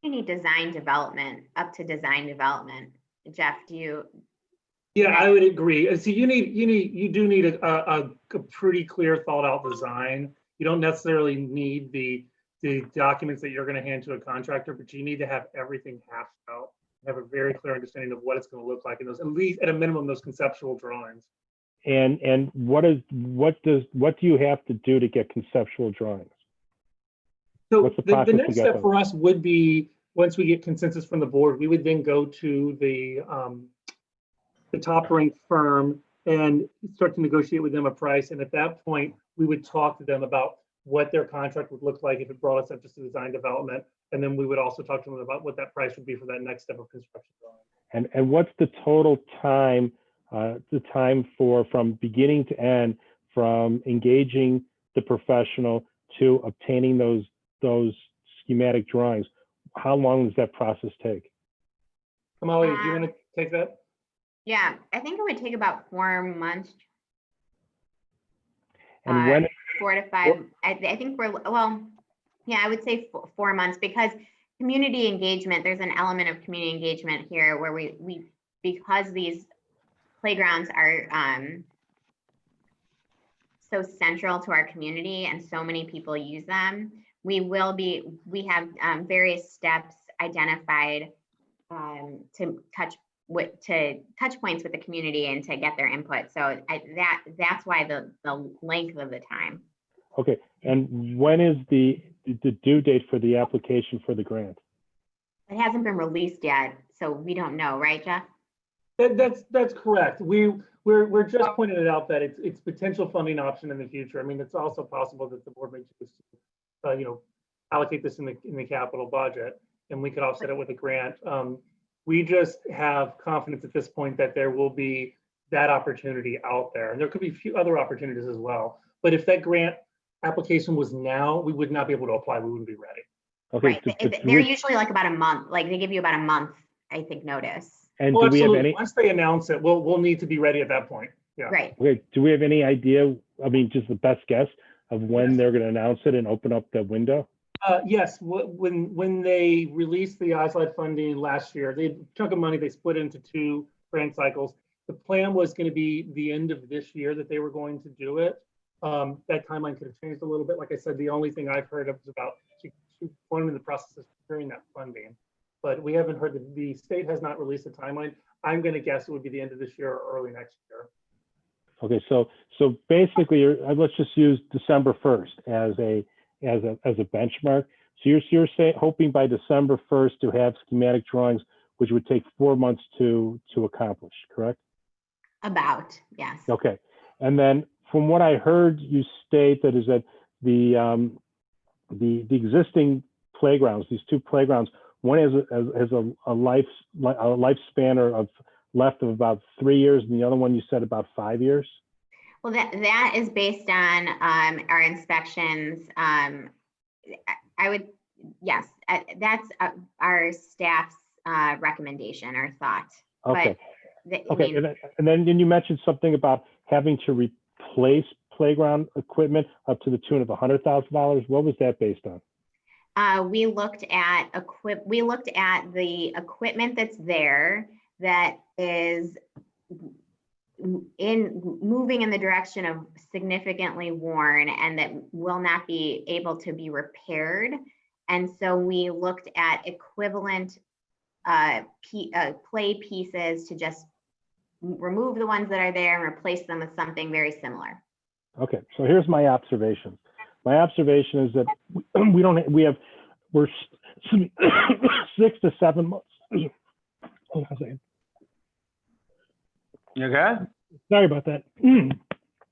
You need design development, up to design development. Jeff, do you? Yeah, I would agree. So you do need a pretty clear thought out design. You don't necessarily need the documents that you're going to hand to a contractor, but you need to have everything hashed out, have a very clear understanding of what it's going to look like in those, at least at a minimum, those conceptual drawings. And what do you have to do to get conceptual drawings? So the next step for us would be, once we get consensus from the board, we would then go to the top ranked firm and start to negotiate with them a price. And at that point, we would talk to them about what their contract would look like if it brought us up just to design development. And then we would also talk to them about what that price would be for that next step of construction drawing. And what's the total time, from beginning to end, from engaging the professional to obtaining those schematic drawings? How long does that process take? Kamali, do you want to take that? Yeah, I think it would take about 4 months. And when, 4 to 5. I think I would say 4 months, because community engagement, there's an element of community engagement here where we because these playgrounds are so central to our community and so many people use them, we have various steps identified to touch points with the community and to get their input. So that's why the length of the time. okay, and when is the due date for the application for the grant? It hasn't been released yet, so we don't know, right, Jeff? That's correct. We're just pointing it out that it's potential funding option in the future. I mean, it's also possible that the board may choose to, allocate this in the capital budget, and we could offset it with a grant. We just have confidence at this point that there will be that opportunity out there, and there could be a few other opportunities as well. But if that grant application was now, we would not be able to apply. We wouldn't be ready. Okay, Right. They're usually like about a month. Like they give you about a month, I think, notice. and Well, do we have absolutely. any? Once they announce it, we'll need to be ready at that point. Yeah. Right. Okay, do we have any idea? I mean, just the best guess of when they're going to announce it and open up the window? Yes, when they released the ISLAD funding last year, they chunk of money, they split it into 2 grant cycles. The plan was going to be the end of this year that they were going to do it. That timeline could have changed a little bit. Like I said, the only thing I've heard of is about one in the process of securing that funding, but we haven't heard the state has not released a timeline. I'm going to guess it would be the end of this year or early next year. Okay, so basically, let's just use December 1st as a benchmark. So you're saying, hoping by December 1st to have schematic drawings, which would take 4 months to accomplish, correct? About, yes. Okay, and then from what I heard you state, that is that the existing playgrounds, these 2 playgrounds, one has a lifespan of left of about 3 years, and the other one you said about 5 years. Well, that is based on our inspections. That's our staff's recommendation or thought. Okay. But Okay, and then you mentioned something about having to replace playground equipment up to the tune of $100,000. What was that based on? We looked at the equipment that's there that is moving in the direction of significantly worn and that will not be able to be repaired. And so we looked at equivalent play pieces to just remove the ones that are there and replace them with something very similar. Okay, so here's my observation. My observation is that we're 6 to 7 months. Hold on a second. You okay? Sorry about that.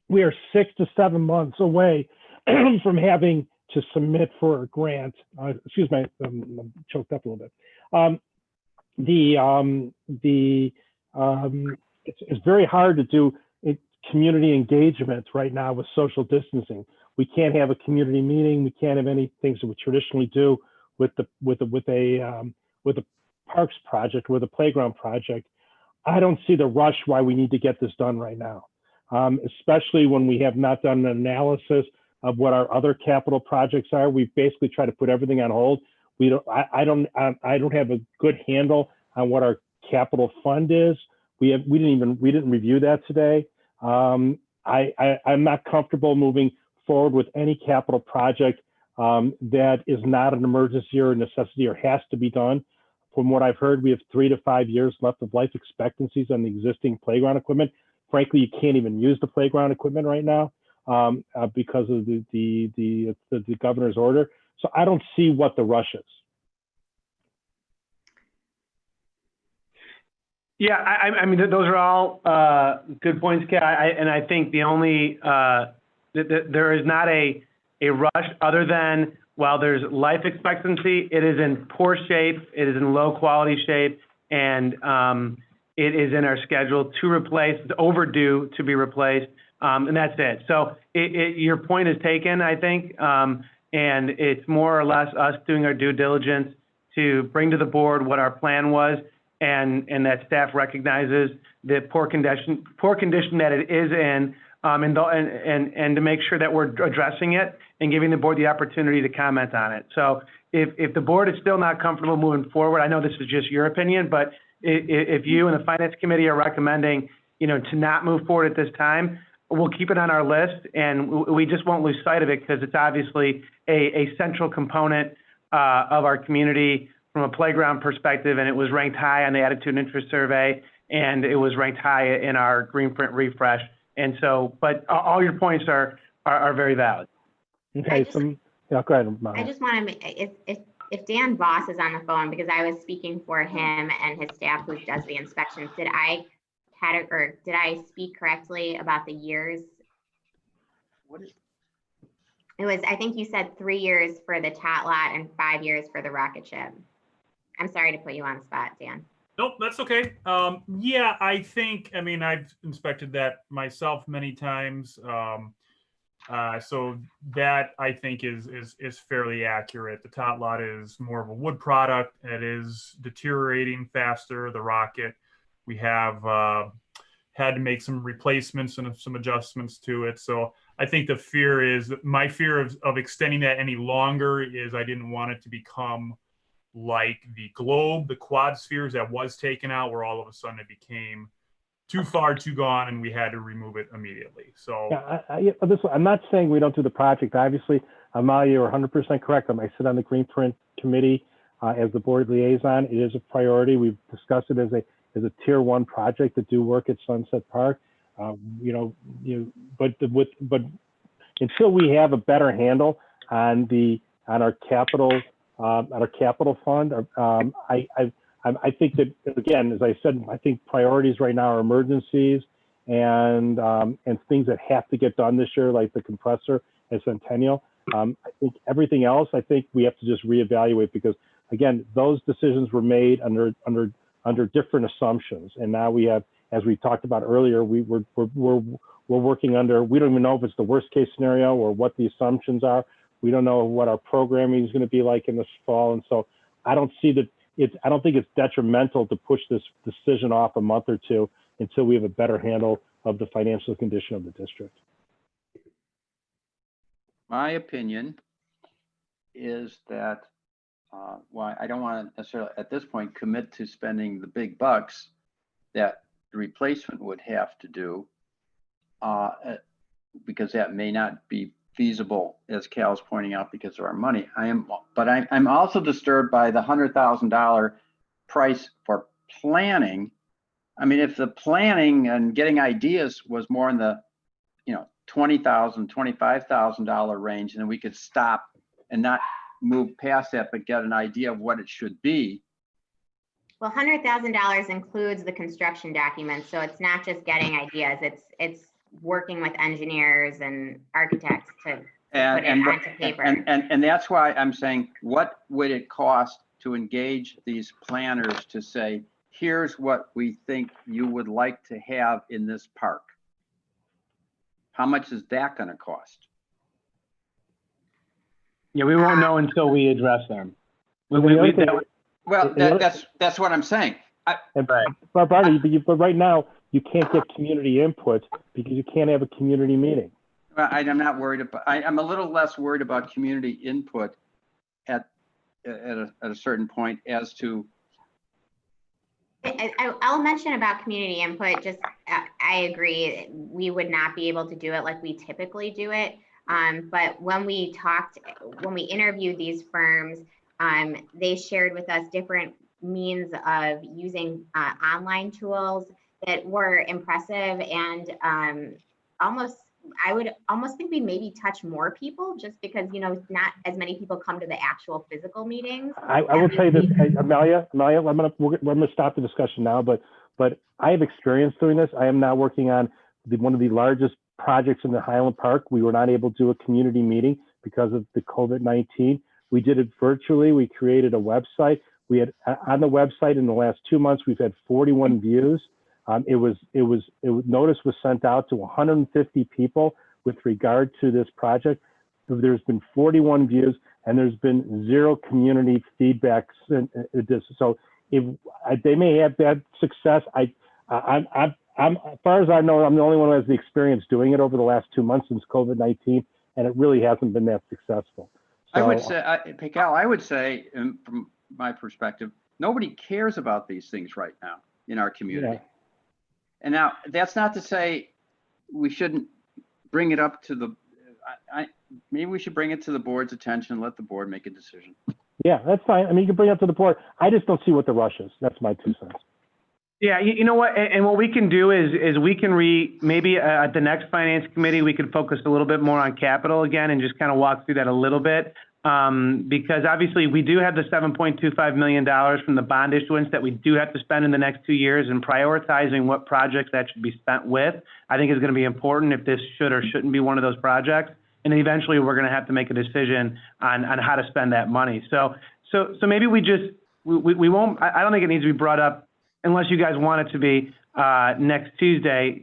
We are 6 to 7 months away from having to submit for a grant. Excuse me, I'm choked up a little bit. It's very hard to do community engagement right now with social distancing. We can't have a community meeting. We can't have any things that we traditionally do with a parks project, with a playground project. I don't see the rush why we need to get this done right now, especially when we have not done an analysis of what our other capital projects are. We basically try to put everything on hold. I don't have a good handle on what our capital fund is. We didn't review that today. I'm not comfortable moving forward with any capital project that is not an emergency or a necessity or has to be done. From what I've heard, we have 3 to 5 years left of life expectancies on the existing playground equipment. Frankly, you can't even use the playground equipment right now because of the governor's order. So I don't see what the rush is. Yeah, I mean, those are all good points, Kat. And I think the only, there is not a rush other than while there's life expectancy, it is in poor shape, it is in low quality shape, and it is in our schedule to replace, it's overdue to be replaced, and that's it. So your point is taken, I think, and it's more or less us doing our due diligence to bring to the board what our plan was, and that staff recognizes the poor condition that it is in, and to make sure that we're addressing it and giving the board the opportunity to comment on it. So if the board is still not comfortable moving forward, I know this is just your opinion, but if you and the finance committee are recommending, to not move forward at this time, we'll keep it on our list, and we just won't lose sight of it because it's obviously a central component of our community from a playground perspective, and it was ranked high on the attitude and interest survey, and it was ranked high in our green print refresh. And so, but all your points are very valid. Okay, yeah, go ahead, Molly. I just want to make, if Dan Voss is on the phone, because I was speaking for him and his staff who does the inspections, did I speak correctly about the years? It was, I think you said 3 years for the tot lot and 5 years for the rocket ship. I'm sorry to put you on the spot, Dan. Nope, that's okay. Yeah, I mean, I've inspected that myself many times. So that I think is fairly accurate. The tot lot is more of a wood product. It is deteriorating faster. The rocket, we have had to make some replacements and some adjustments to it. So I think my fear of extending that any longer is I didn't want it to become like the globe, the quad spheres that was taken out, where all of a sudden it became too far, too gone, and we had to remove it immediately. So yeah, I'm not saying we don't do the project. Obviously, Amalia, you're 100% correct. I sit on the Green Print Committee as the board liaison. It is a priority. We've discussed it as a tier 1 project to do work at Sunset Park. But until we have a better handle on our capital fund, I think that, again, as I said, I think priorities right now are emergencies and things that have to get done this year, like the compressor at Centennial. I think everything else, I think we have to just reevaluate, because again, those decisions were made under different assumptions, and now we have, as we talked about earlier, we're working under. We don't even know if it's the worst case scenario or what the assumptions are. We don't know what our programming is going to be like in this fall, and so I don't see that. I don't think it's detrimental to push this decision off a month or two until we have a better handle of the financial condition of the district. My opinion is that, well, I don't want to necessarily at this point commit to spending the big bucks that the replacement would have to do, because that may not be feasible, as Cal's pointing out, because of our money. But I'm also disturbed by the $100,000 price for planning. I mean, if the planning and getting ideas was more in the, $20,000, $25,000 range, and then we could stop and not move past that, but get an idea of what it should be. Well, $100,000 includes the construction documents, so it's not just getting ideas. It's working with engineers and architects to put it onto paper. And that's why I'm saying, what would it cost to engage these planners to say, here's what we think you would like to have in this park? How much is that going to cost? Yeah, we won't know until we address them. Well, that's what I'm saying. But right now, you can't get community input because you can't have a community meeting. Well, I'm not worried about. I'm a little less worried about community input at a certain point as to. I'll mention about community input. Just I agree, we would not be able to do it like we typically do it. But when we interviewed these firms, they shared with us different means of using online tools that were impressive, and I would almost think we maybe touch more people, just because not as many people come to the actual physical meetings. I will tell you this, Amalia, we're gonna stop the discussion now, but I have experience doing this. I am now working on one of the largest projects in the Highland Park. We were not able to do a community meeting because of the COVID-19. We did it virtually. We created a website. We had on the website in the last 2 months, we've had 41 views. Notice was sent out to 150 people with regard to this project. There's been 41 views and there's been 0 community feedback. So if they may have had success, as far as I know, I'm the only one who has the experience doing it over the last 2 months since COVID-19, and it really hasn't been that successful. So, I would say, Cal, I would say, from my perspective, nobody cares about these things right now in our community. Yeah. And now, that's not to say we shouldn't bring it up to the, maybe we should bring it to the board's attention and let the board make a decision. Yeah, that's fine. I mean, you can bring it up to the board. I just don't see what the rush is. That's my 2 cents. Yeah, you know what, and what we can do is we can maybe at the next finance committee, we could focus a little bit more on capital again and just kind of walk through that a little bit. Because obviously we do have the $7.25 million from the bond issuance that we do have to spend in the next 2 years, and prioritizing what projects that should be spent with, I think is going to be important if this should or shouldn't be one of those projects. And then eventually we're going to have to make a decision on how to spend that money. So maybe we won't, I don't think it needs to be brought up unless you guys want it to be next Tuesday,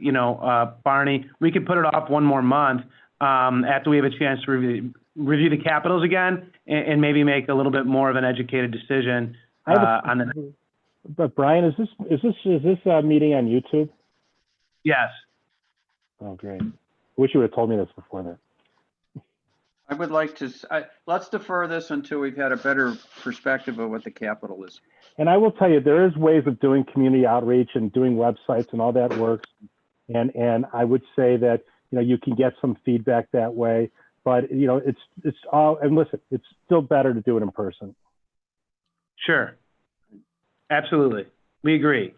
Barney. We could put it off 1 more month after we have a chance to review the capitals again and maybe make a little bit more of an educated decision on the. But Brian, is this meeting on YouTube? Yes. Oh, great. Wish you would have told me this before that. I would like to, let's defer this until we've had a better perspective of what the capital is. And I will tell you, there is ways of doing community outreach and doing websites and all that works. And I would say that, you can get some feedback that way, but it's all, and listen, it's still better to do it in person. Sure. Absolutely. We agree.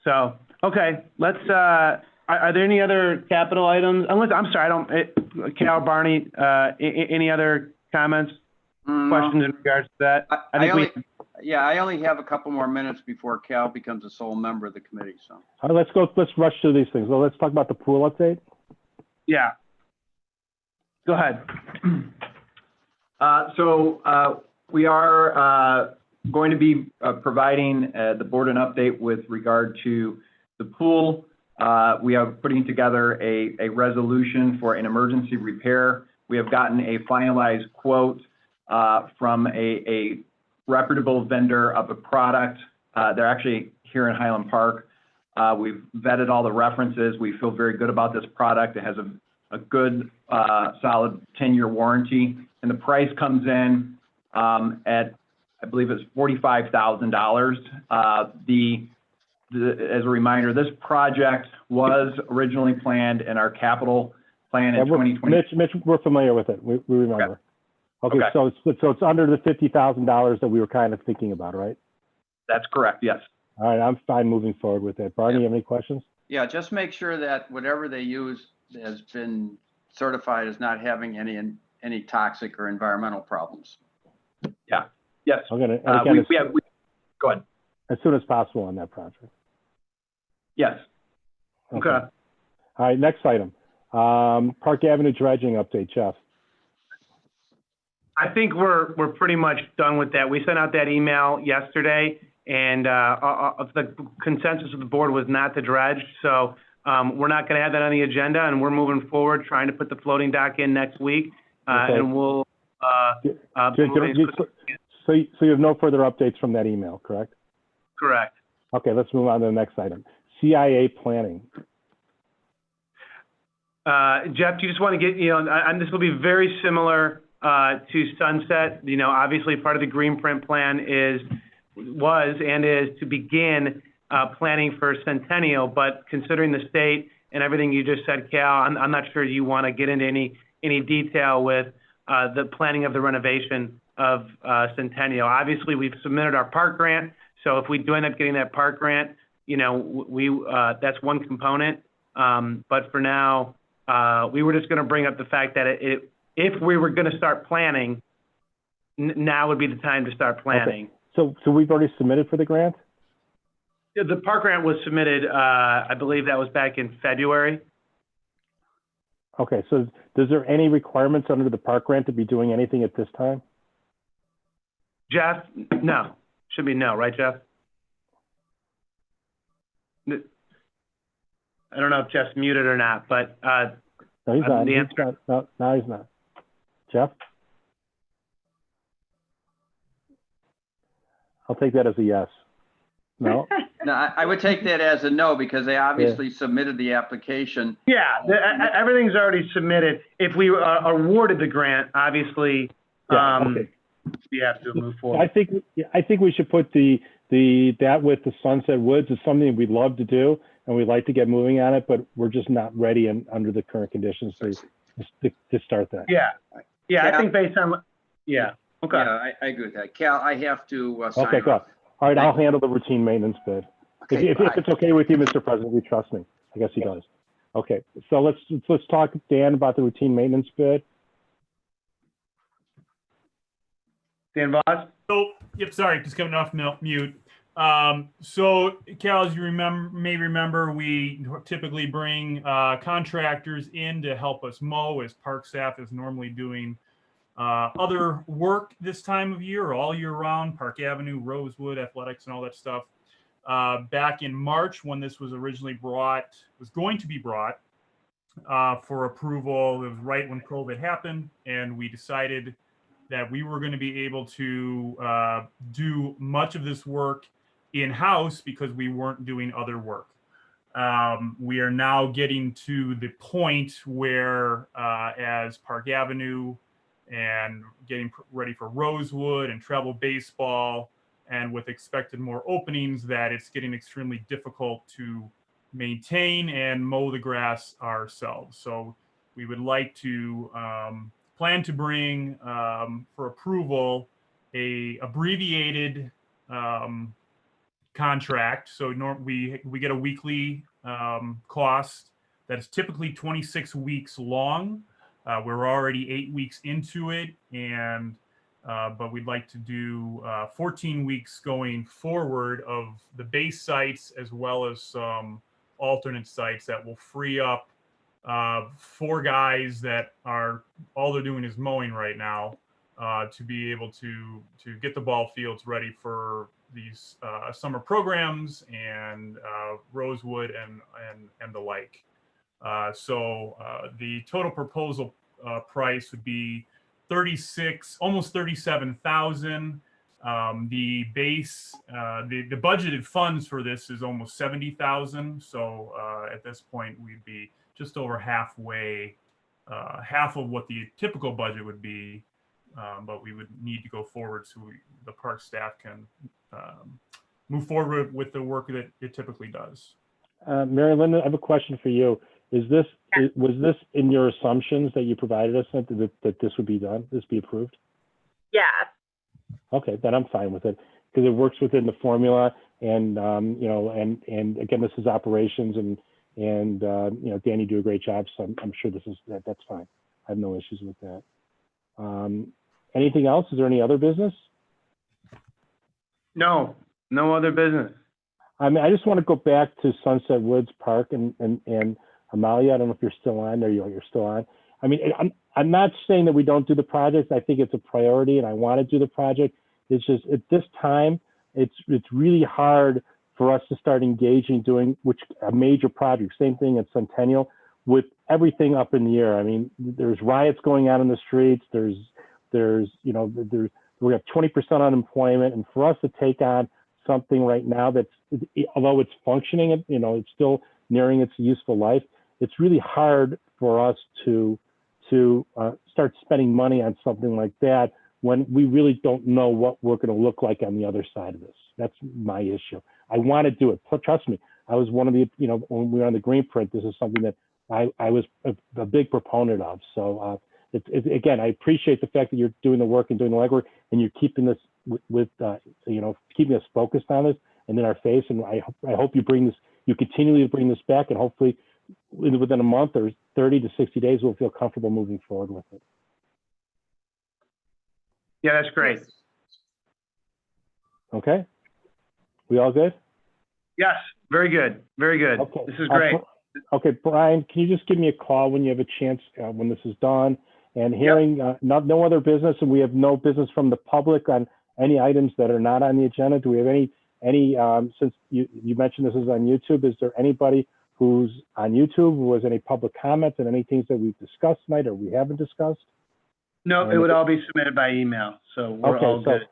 So, okay, let's, are there any other capital items? I'm sorry, Cal, Barney, any other comments, questions in regards to that? I only have a couple more minutes before Cal becomes a sole member of the committee, so. All right, let's rush through these things. Well, let's talk about the pool update. Yeah. Go ahead. We are going to be providing the board an update with regard to the pool. We are putting together a resolution for an emergency repair. We have gotten a finalized quote from a reputable vendor of a product. They're actually here in Highland Park. We've vetted all the references. We feel very good about this product. It has a good, solid 10-year warranty. And the price comes in at, I believe it's $45,000. As a reminder, this project was originally planned in our capital plan in 2020. Mitch, we're familiar with it. We remember. Okay. So it's under the $50,000 that we were kind of thinking about, right? That's correct. Yes. All right. I'm fine moving forward with that. Barney, you have any questions? Yeah, just make sure that whatever they use has been certified as not having any toxic or environmental problems. Yeah. Yes. Okay. Go ahead. As soon as possible on that project. Yes. Okay. All right. Next item. Park Avenue dredging update, Jeff. I think we're pretty much done with that. We sent out that email yesterday, and the consensus of the board was not to dredge. So we're not going to have that on the agenda, and we're moving forward trying to put the floating dock in next week, and we'll. So you have no further updates from that email, correct? Correct. Okay, let's move on to the next item. CIA planning. Jeff, do you just want to get, and this will be very similar to Sunset. Obviously part of the Greenprint plan was to begin planning for Centennial, but considering the state and everything you just said, Cal, I'm not sure you want to get into any detail with the planning of the renovation of Centennial. Obviously, we've submitted our park grant, so if we do end up getting that park grant, that's one component. But for now, we were just going to bring up the fact that if we were going to start planning, now would be the time to start planning. Okay. So we've already submitted for the grant? The park grant was submitted, I believe that was back in February. Okay, so is there any requirements under the park grant to be doing anything at this time? Jeff, no. Should be no, right, Jeff? I don't know if Jeff's muted or not, but No, he's not. the He's answer. not. No, he's not. Jeff? I'll take that as a yes. No? No, I would take that as a no because they obviously submitted the application. Yeah, everything's already submitted. If we are awarded the grant, obviously, Yeah, okay. we have to move I forward. think we should put that with the Sunset Woods is something we'd love to do and we'd like to get moving on it, but we're just not ready and under the current conditions to start that. Yeah, I think based on, yeah, okay. Yeah, I agree with that. Cal, I have to sign Okay, go. off. All right, Thank I'll handle the routine maintenance bid. Okay, If bye. it's okay with you, Mr. President, you trust me. I guess he does. Okay, so let's talk, Dan, about the routine maintenance bid. Dan Voss? So, yep, sorry, just coming off mute. So, Cal, as you may remember, we typically bring contractors in to help us mow as park staff is normally doing other work this time of year, all year round, Park Avenue, Rosewood, athletics, and all that stuff. Back in March, when this was originally was going to be brought for approval, it was right when COVID happened, and we decided that we were going to be able to do much of this work in-house because we weren't doing other work. We are now getting to the point where as Park Avenue and getting ready for Rosewood and travel baseball, and with expected more openings, that it's getting extremely difficult to maintain and mow the grass ourselves. So we would like to plan to bring for approval a abbreviated contract. So we get a weekly cost that is typically 26 weeks long. We're already 8 weeks into it, and but we'd like to do 14 weeks going forward of the base sites as well as some alternate sites that will free up 4 guys that are all they're doing is mowing right now to be able to get the ball fields ready for these summer programs and Rosewood and the like. So the total proposal price would be almost 37,000. The base, the budgeted funds for this is almost 70,000. So at this point, we'd be just over halfway, half of what the typical budget would be. But we would need to go forward so the park staff can move forward with the work that it typically does. Mary Linda, I have a question for you. Was this in your assumptions that you provided us that this would be done, this be approved? Yes. Okay, then I'm fine with it because it works within the formula, and you know, and again, this is operations, and you know, Danny do a great job, so I'm sure that's fine. I have no issues with that. Anything else? Is there any other business? No other business. I mean, I just want to go back to Sunset Woods Park and Amalia. I don't know if you're still on there. You're still on. I mean, I'm not saying that we don't do the project. I think it's a priority, and I want to do the project. It's just at this time, it's really hard for us to start engaging doing a major project. Same thing at Centennial with everything up in the air. I mean, there's riots going on in the streets. We have 20% unemployment, and for us to take on something right now that's, although it's functioning, you know, it's still nearing its useful life. It's really hard for us to start spending money on something like that when we really don't know what we're going to look like on the other side of this. That's my issue. I want to do it. Trust me. I was one of the, you know, when we were on the green print, this is something that I was a big proponent of. So again, I appreciate the fact that you're doing the work and doing the legwork, and you're keeping this keeping us focused on this and in our face. And I hope you continually bring this back, and hopefully within a month or 30 to 60 days, we'll feel comfortable moving forward with it. Yeah, that's great. Okay. We all good? Yes, very good. Very good. Okay. This is great. Okay, Brian, can you just give me a call when you have a chance, when this is done? And hearing no other business, and we have no business from the public on any items that are not on the agenda? Do we have any, since you mentioned this is on YouTube, is there anybody who's on YouTube? Was any public comments and any things that we've discussed tonight or we haven't discussed? No, it would all be submitted by email, so we're all Okay, good.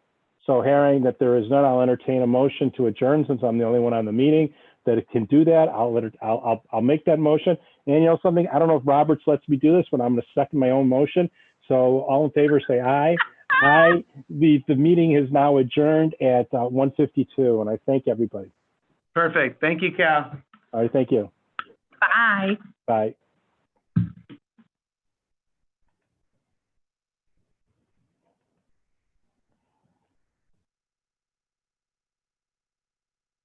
so hearing that there is none, I'll entertain a motion to adjourn since I'm the only one on the meeting that it can do that. I'll make that motion. And you know something, I don't know if Roberts lets me do this, but I'm going to second my own motion. So all in favor, say aye. Aye. The meeting is now adjourned at 1:52, and I thank everybody. Perfect. Thank you, Cal. All right, thank you. Bye. Bye.